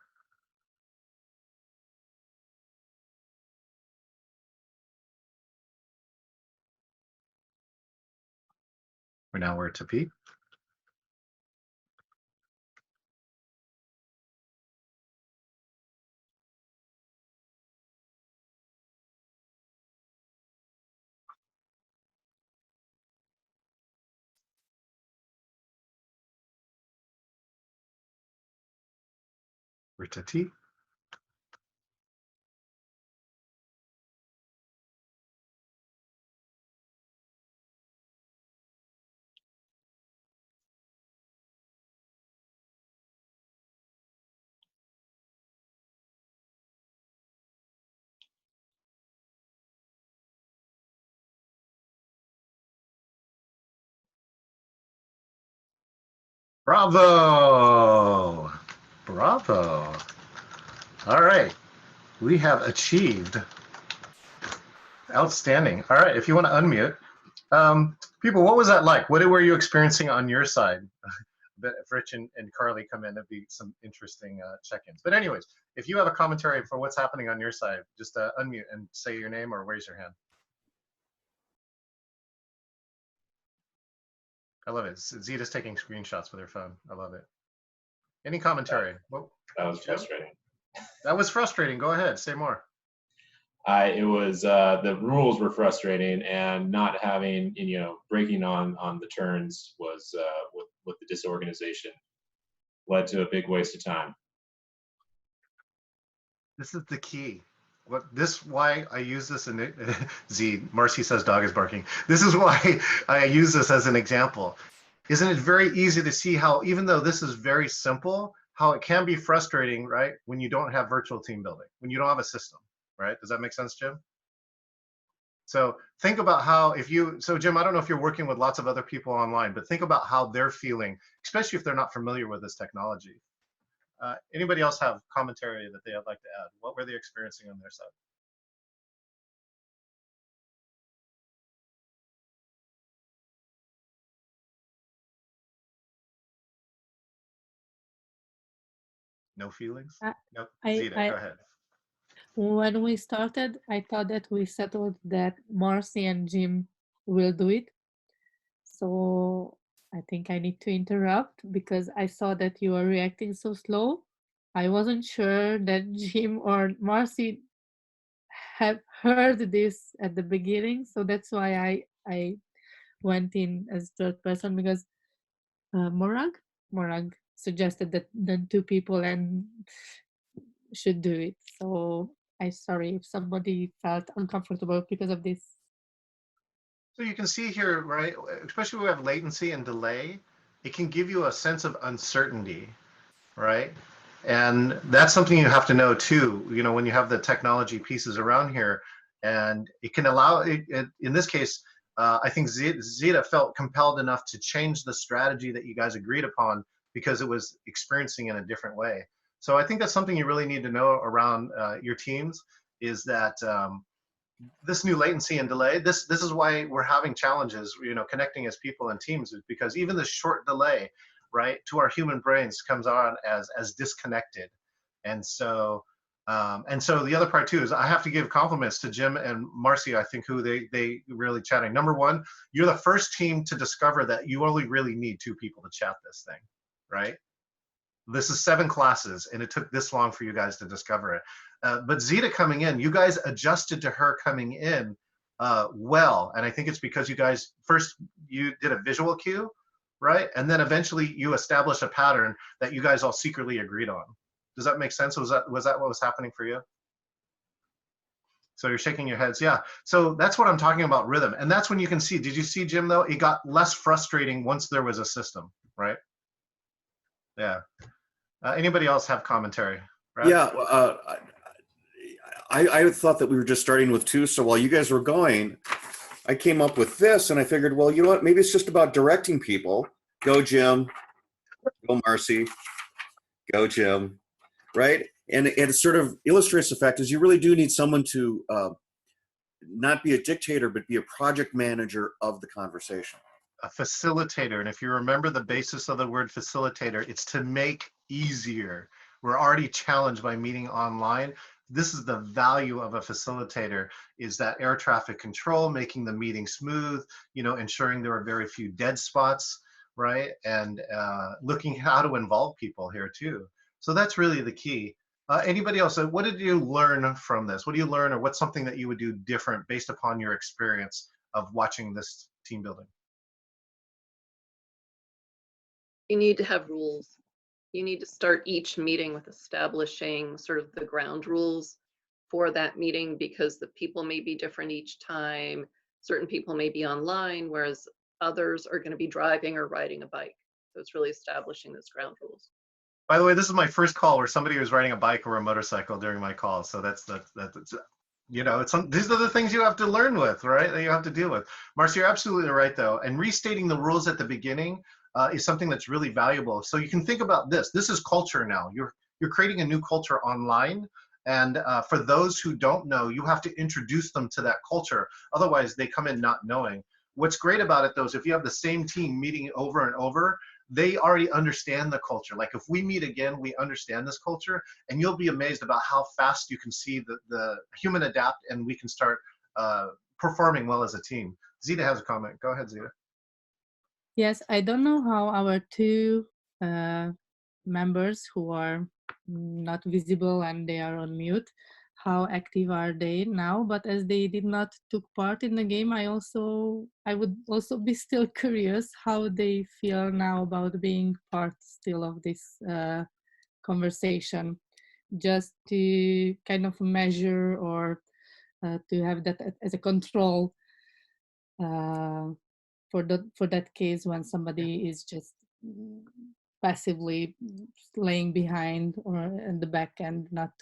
We're to P. We're to T. Bravo! Bravo. All right. We have achieved. Outstanding. All right. If you want to unmute. People, what was that like? What were you experiencing on your side? But if Rich and Carly come in, there'd be some interesting check-ins. But anyways, if you have a commentary for what's happening on your side, just unmute and say your name or raise your hand. I love it. Zita's taking screenshots with her phone. I love it. Any commentary? That was frustrating. That was frustrating. Go ahead. Say more. It was the rules were frustrating, and not having, breaking on the turns was with the disorganization led to a big waste of time. This is the key. Why I use this in Z. Marcy says dog is barking. This is why I use this as an example. Isn't it very easy to see how, even though this is very simple, how it can be frustrating, right? When you don't have virtual team building, when you don't have a system, right? Does that make sense, Jim? So think about how, so Jim, I don't know if you're working with lots of other people online, but think about how they're feeling, especially if they're not familiar with this technology. Anybody else have commentary that they'd like to add? What were they experiencing on their side? No feelings? No. Zita, go ahead. When we started, I thought that we settled that Marcy and Jim will do it. So I think I need to interrupt because I saw that you are reacting so slow. I wasn't sure that Jim or Marcy have heard this at the beginning, so that's why I went in as third person, because Morag suggested that then two people and should do it. So I'm sorry if somebody felt uncomfortable because of this. So you can see here, right, especially when we have latency and delay, it can give you a sense of uncertainty, right? And that's something you have to know too, you know, when you have the technology pieces around here. And it can allow, in this case, I think Zeta felt compelled enough to change the strategy that you guys agreed upon because it was experiencing in a different way. So I think that's something you really need to know around your teams, is that this new latency and delay, this is why we're having challenges, you know, connecting as people and teams, is because even the short delay, right, to our human brains comes on as disconnected. And so the other part too is I have to give compliments to Jim and Marcy, I think, who they really chatting. Number one, you're the first team to discover that you only really need two people to chat this thing, right? This is 7 classes, and it took this long for you guys to discover it. But Zeta coming in, you guys adjusted to her coming in well, and I think it's because you guys, first you did a visual cue, right? And then eventually you established a pattern that you guys all secretly agreed on. Does that make sense? Was that what was happening for you? So you're shaking your heads, yeah. So that's what I'm talking about, rhythm. And that's when you can see, did you see, Jim, though? It got less frustrating once there was a system, right? Yeah. Anybody else have commentary? Brad? Yeah, I thought that we were just starting with 2. So while you guys were going, I came up with this, and I figured, well, you know what? Maybe it's just about directing people. Go, Jim. Go, Marcy. Go, Jim. Right? And it sort of illustrates the fact is you really do need someone to not be a dictator, but be a project manager of the conversation. A facilitator. And if you remember the basis of the word facilitator, it's to make easier. We're already challenged by meeting online. This is the value of a facilitator, is that air traffic control, making the meeting smooth, you know, ensuring there are very few dead spots, right? And looking how to involve people here too. So that's really the key. Anybody else? What did you learn from this? What do you learn, or what's something that you would do different based upon your experience of watching this team building? You need to have rules. You need to start each meeting with establishing sort of the ground rules for that meeting, because the people may be different each time. Certain people may be online, whereas others are going to be driving or riding a bike. So it's really establishing those ground rules. By the way, this is my first call where somebody was riding a bike or a motorcycle during my call. So that's you know, these are the things you have to learn with, right? That you have to deal with. Marcy, you're absolutely right, though. And restating the rules at the beginning is something that's really valuable. So you can think about this. This is culture now. You're creating a new culture online. And for those who don't know, you have to introduce them to that culture. Otherwise, they come in not knowing. What's great about it, though, is if you have the same team meeting over and over, they already understand the culture. Like if we meet again, we understand this culture, and you'll be amazed about how fast you can see the human adapt, and we can start performing well as a team. Zita has a comment. Go ahead, Zita. Yes, I don't know how our 2 members who are not visible and they are on mute, how active are they now? But as they did not took part in the game, I would also be still curious how they feel now about being part still of this conversation, just to kind of measure or to have that as a control for that case when somebody is just passively laying behind or in the back and not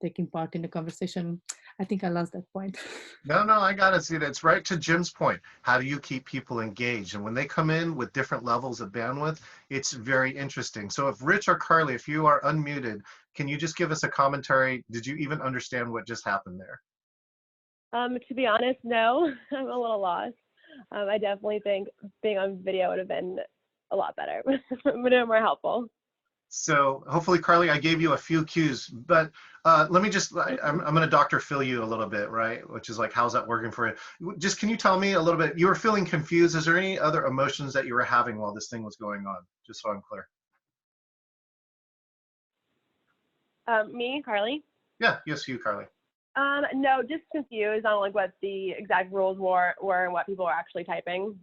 taking part in the conversation. I think I lost that point. No, I got it, Zita. It's right to Jim's point. How do you keep people engaged? And when they come in with different levels of bandwidth, it's very interesting. So if Rich or Carly, if you are unmuted, can you just give us a commentary? Did you even understand what just happened there? To be honest, no. I'm a little lost. I definitely think being on video would have been a lot better, more helpful. So hopefully, Carly, I gave you a few cues, but let me just, I'm going to Dr. Phil you a little bit, right? Which is like, how's that working for you? Just, can you tell me a little bit, you were feeling confused. Is there any other emotions that you were having while this thing was going on? Just so I'm clear. Me, Carly? Yeah, yes, you, Carly. No, just confused on like what the exact rules were and what people are actually typing.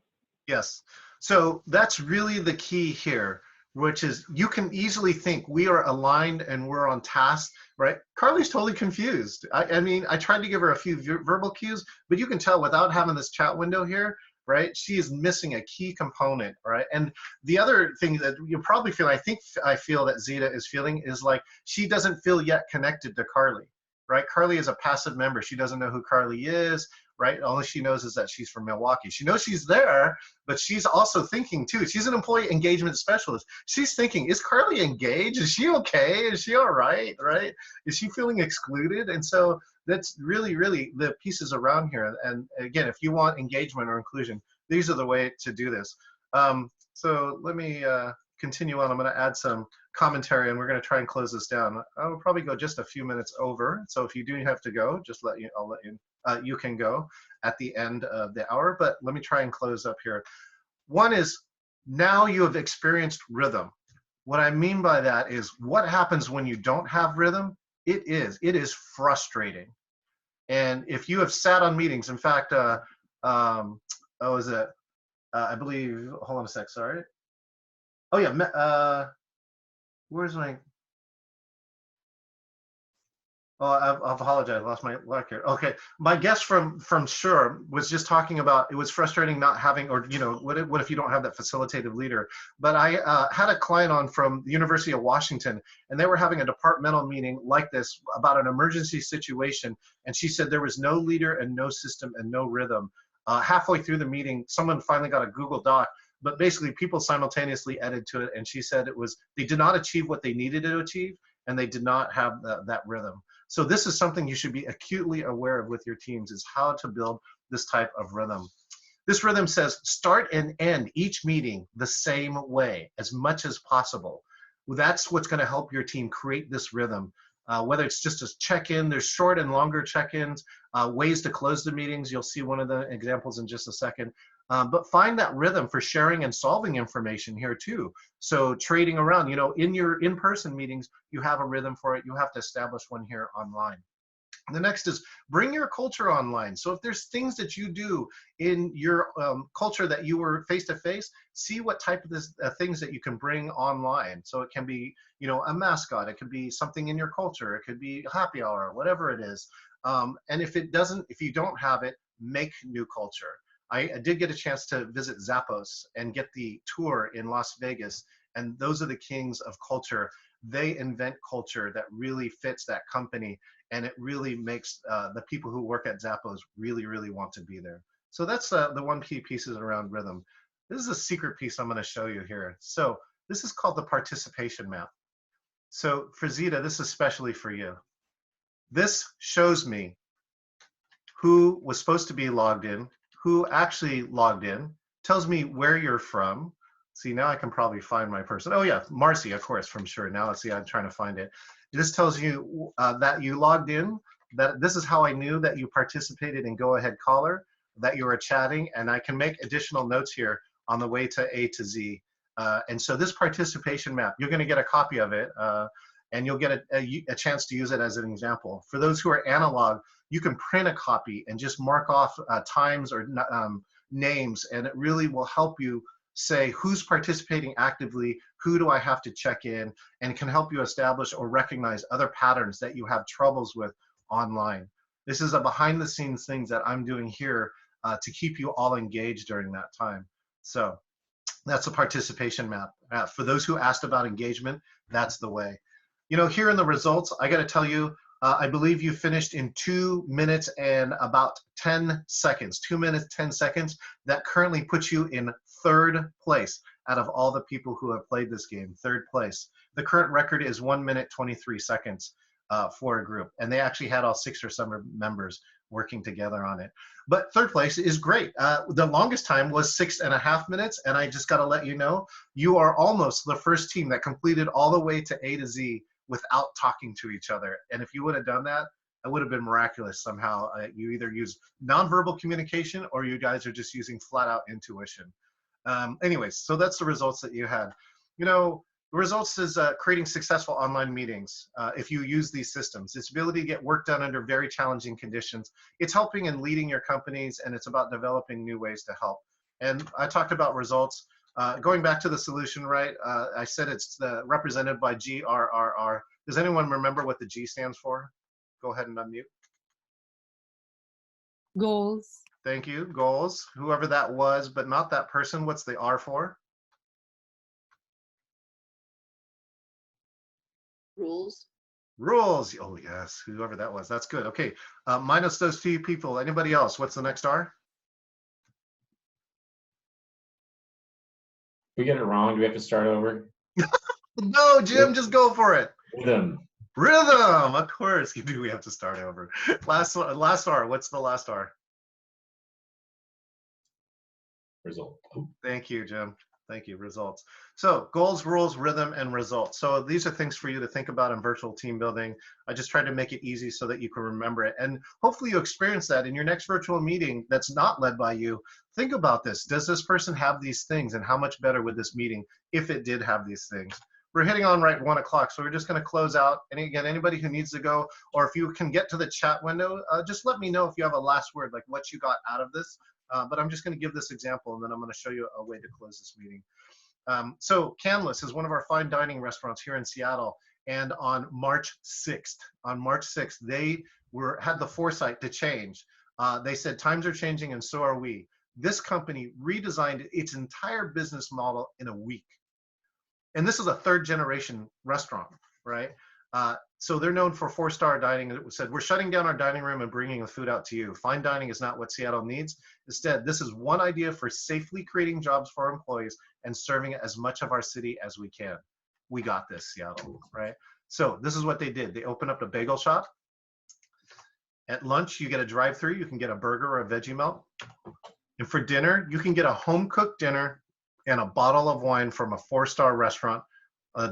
Yes. So that's really the key here, which is you can easily think we are aligned and we're on task, right? Carly's totally confused. I mean, I tried to give her a few verbal cues, but you can tell without having this chat window here, right? She is missing a key component, right? And the other thing that you probably feel, I feel that Zita is feeling is like she doesn't feel yet connected to Carly, right? Carly is a passive member. She doesn't know who Carly is, right? All she knows is that she's from Milwaukee. She knows she's there, but she's also thinking too. She's an employee engagement specialist. She's thinking, is Carly engaged? Is she okay? Is she all right, right? Is she feeling excluded? And so that's really, really the pieces around here. And again, if you want engagement or inclusion, these are the way to do this. So let me continue on. I'm going to add some commentary and we're going to try and close this down. I will probably go just a few minutes over. So if you do have to go, just I'll let you, you can go at the end of the hour, but let me try and close up here. One is now you have experienced rhythm. What I mean by that is what happens when you don't have rhythm? It is frustrating. And if you have sat on meetings, in fact, I believe, hold on a sec, sorry. Oh yeah, where's my, oh, I apologize, I lost my luck here. Okay, my guest from Sure was just talking about it was frustrating not having, or you know, what if you don't have that facilitative leader? But I had a client on from the University of Washington, and they were having a departmental meeting like this about an emergency situation, and she said there was no leader and no system and no rhythm. Halfway through the meeting, someone finally got a Google Doc, but basically people simultaneously added to it, and she said it was they did not achieve what they needed to achieve, and they did not have that rhythm. So this is something you should be acutely aware of with your teams, is how to build this type of rhythm. This rhythm says start and end each meeting the same way as much as possible. That's what's going to help your team create this rhythm. Whether it's just a check-in, there's short and longer check-ins, ways to close the meetings. You'll see one of the examples in just a second. But find that rhythm for sharing and solving information here too. So trading around, you know, in your in-person meetings, you have a rhythm for it. You have to establish one here online. The next is bring your culture online. So if there's things that you do in your culture that you were face-to-face, see what type of things that you can bring online. So it can be, you know, a mascot. It could be something in your culture. It could be happy hour, whatever it is. And if you don't have it, make new culture. I did get a chance to visit Zappos and get the tour in Las Vegas. And those are the kings of culture. They invent culture that really fits that company. And it really makes the people who work at Zappos really, really want to be there. So that's the one key pieces around rhythm. This is a secret piece I'm going to show you here. So this is called the participation map. So for Zita, this is especially for you. This shows me who was supposed to be logged in, who actually logged in, tells me where you're from. See, now I can probably find my person. Oh yeah, Marcy, of course, from Sure. Now let's see, I'm trying to find it. This tells you that you logged in, that this is how I knew that you participated in Go Ahead Caller, that you were chatting, and I can make additional notes here on the way to A to Z. And so this participation map, you're gonna get a copy of it, and you'll get a chance to use it as an example. For those who are analog, you can print a copy and just mark off times or names, and it really will help you say who's participating actively, who do I have to check in, and can help you establish or recognize other patterns that you have troubles with online. This is a behind the scenes things that I'm doing here to keep you all engaged during that time. So that's a participation map. For those who asked about engagement, that's the way. You know, here in the results, I got to tell you, I believe you finished in 2 minutes and about 10 seconds, 2 minutes, 10 seconds. That currently puts you in third place out of all the people who have played this game, third place. The current record is 1 minute, 23 seconds for a group. And they actually had all 6 or 7 members working together on it. But third place is great. The longest time was 6.5 minutes. And I just got to let you know, you are almost the first team that completed all the way to A to Z without talking to each other. And if you would have done that, it would have been miraculous somehow. You either use nonverbal communication or you guys are just using flat out intuition. Anyways, so that's the results that you had. You know, Results is creating successful online meetings if you use these systems. It's ability to get work done under very challenging conditions. It's helping and leading your companies, and it's about developing new ways to help. And I talked about results. Going back to the solution, right? I said it's represented by GRRR. Does anyone remember what the G stands for? Go ahead and unmute. Goals. Thank you. Goals. Whoever that was, but not that person. What's the R for? Rules. Rules. Oh, yes. Whoever that was. That's good. Okay. Minus those two people. Anybody else? What's the next R? If we get it wrong, do we have to start over? No, Jim, just go for it. Rhythm. Rhythm. Of course. You do. We have to start over. Last R. What's the last R? Result. Thank you, Jim. Thank you. Results. So goals, rules, rhythm, and results. So these are things for you to think about in virtual team building. I just tried to make it easy so that you can remember it. And hopefully you experience that in your next virtual meeting that's not led by you. Think about this. Does this person have these things? And how much better would this meeting if it did have these things? We're hitting on right 1 o'clock, so we're just going to close out. And again, anybody who needs to go, or if you can get to the chat window, just let me know if you have a last word, like what you got out of this. But I'm just going to give this example, and then I'm going to show you a way to close this meeting. So Canlis is one of our fine dining restaurants here in Seattle, and on March 6th, they had the foresight to change. They said times are changing, and so are we. This company redesigned its entire business model in a week. And this is a third-generation restaurant, right? So they're known for 4-star dining. It said, we're shutting down our dining room and bringing the food out to you. Fine dining is not what Seattle needs. Instead, this is one idea for safely creating jobs for our employees and serving as much of our city as we can. We got this, Seattle, right? So this is what they did. They opened up a bagel shop. At lunch, you get a drive-through. You can get a burger or a veggie melt. And for dinner, you can get a home-cooked dinner and a bottle of wine from a 4-star restaurant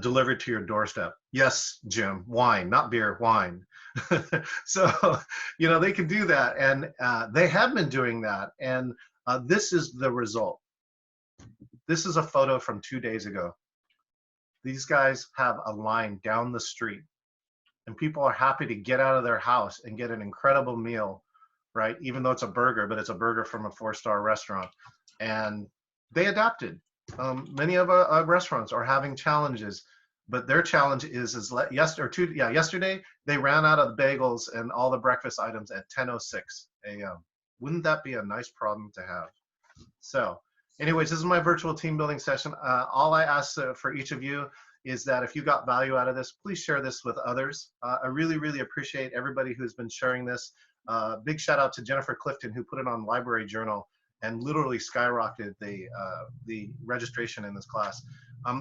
delivered to your doorstep. Yes, Jim, wine, not beer, wine. So, you know, they can do that, and they have been doing that, and this is the result. This is a photo from 2 days ago. These guys have a line down the street, and people are happy to get out of their house and get an incredible meal, right? Even though it's a burger, but it's a burger from a 4-star restaurant. And they adapted. Many of our restaurants are having challenges, but their challenge is yesterday they ran out of the bagels and all the breakfast items at 10:06 a.m. Wouldn't that be a nice problem to have? So anyways, this is my virtual team building session. All I ask for each of you is that if you got value out of this, please share this with others. I really, really appreciate everybody who's been sharing this. Big shout out to Jennifer Clifton, who put it on Library Journal and literally skyrocketed the registration in this class.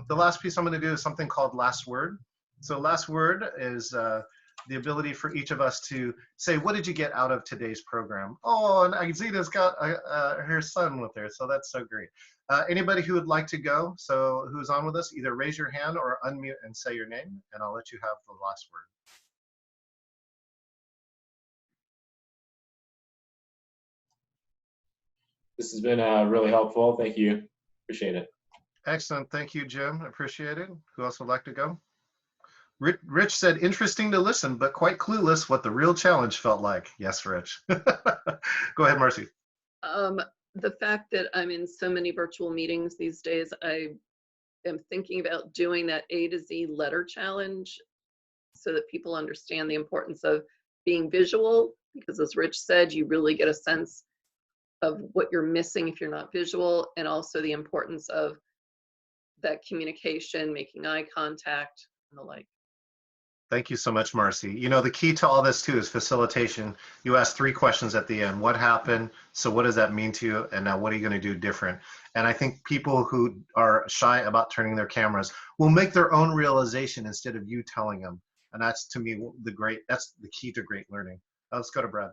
The last piece I'm going to do is something called Last Word. So Last Word is the ability for each of us to say, what did you get out of today's program? Oh, and Zita's got her son with her, so that's so great. Anybody who would like to go, so who's on with us, either raise your hand or unmute and say your name, and I'll let you have the last word. This has been really helpful. Thank you. Appreciate it. Excellent. Thank you, Jim. Appreciate it. Who else would like to go? Rich said, interesting to listen, but quite clueless what the real challenge felt like. Yes, Rich. Go ahead, Marcy. The fact that I'm in so many virtual meetings these days, I am thinking about doing that A to Z letter challenge so that people understand the importance of being visual, because as Rich said, you really get a sense of what you're missing if you're not visual, and also the importance of that communication, making eye contact, and the like. Thank you so much, Marcy. You know, the key to all this too is facilitation. You asked 3 questions at the end. What happened? So what does that mean to you? And now what are you going to do different? And I think people who are shy about turning their cameras will make their own realization instead of you telling them. And that's, to me, that's the key to great learning. Let's go to Brad.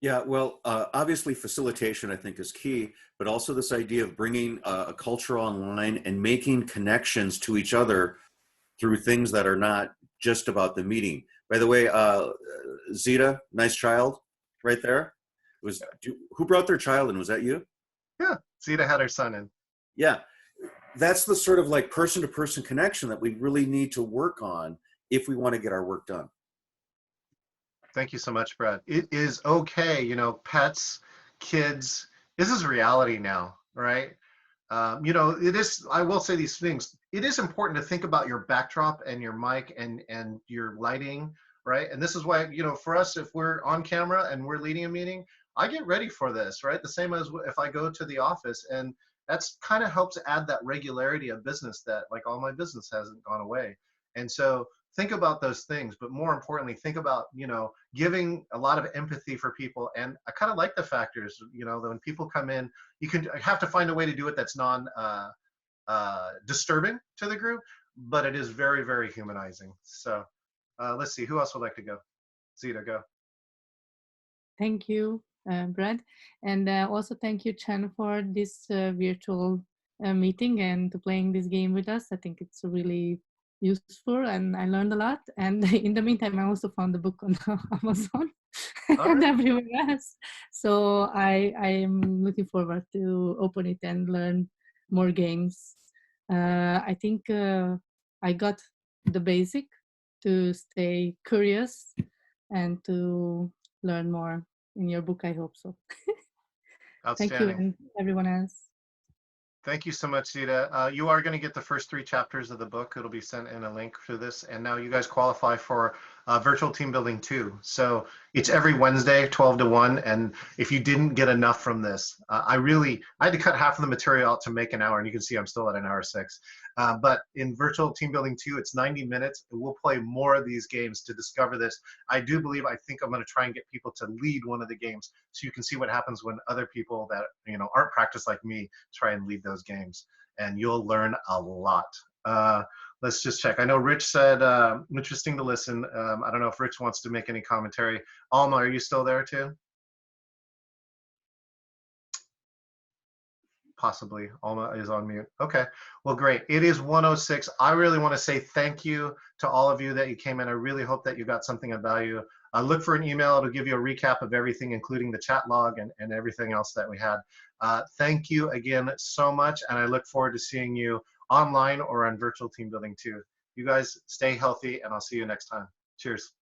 Yeah, well, obviously facilitation, I think, is key, but also this idea of bringing a culture online and making connections to each other through things that are not just about the meeting. By the way, Zita, nice child right there. Who brought their child in? Was that you? Yeah, Zita had her son in. Yeah. that's the sort of like person-to-person connection that we really need to work on if we want to get our work done. Thank you so much, Brad. It is okay, you know, pets, kids, this is reality now, right? You know, it is, I will say these things, it is important to think about your backdrop and your mic and your lighting, right? And this is why, you know, for us, if we're on camera and we're leading a meeting, I get ready for this, right? The same as if I go to the office, and that's kind of helps add that regularity of business that like all my business hasn't gone away. And so think about those things, but more importantly, think about, you know, giving a lot of empathy for people. And I kind of like the factors, you know, that when people come in, you can have to find a way to do it that's non disturbing to the group, but it is very, very humanizing. So let's see, who else would like to go? Zita, go. Thank you, Brad. And also thank you, Chen, for this virtual meeting and to playing this game with us. I think it's really useful and I learned a lot. And in the meantime, I also found the book on Amazon and everywhere else. So I am looking forward to open it and learn more games. I think I got the basic to stay curious and to learn more in your book. I hope so. Thank you, Outstanding. and everyone else. Thank you so much, Zita. You are going to get the first 3 chapters of the book. It'll be sent in a link to this. And now you guys qualify for Virtual Team Building 2. So it's every Wednesday, 12 to 1. And if you didn't get enough from this, I had to cut half of the material out to make an hour. And you can see I'm still at an hour 6. But in Virtual Team Building 2, it's 90 minutes. We'll play more of these games to discover this. I think I'm going to try and get people to lead one of the games so you can see what happens when other people that, you know, aren't practiced like me try and lead those games, and you'll learn a lot. Let's just check. I know Rich said interesting to listen. I don't know if Rich wants to make any commentary. Alma, are you still there too? Possibly. Alma is on mute. Okay, well, great. It is 1:06. I really want to say thank you to all of you that you came in. I really hope that you got something of value. Look for an email. It'll give you a recap of everything, including the chat log and everything else that we had. Thank you again so much, and I look forward to seeing you online or on Virtual Team Building 2. You guys stay healthy, and I'll see you next time. Cheers.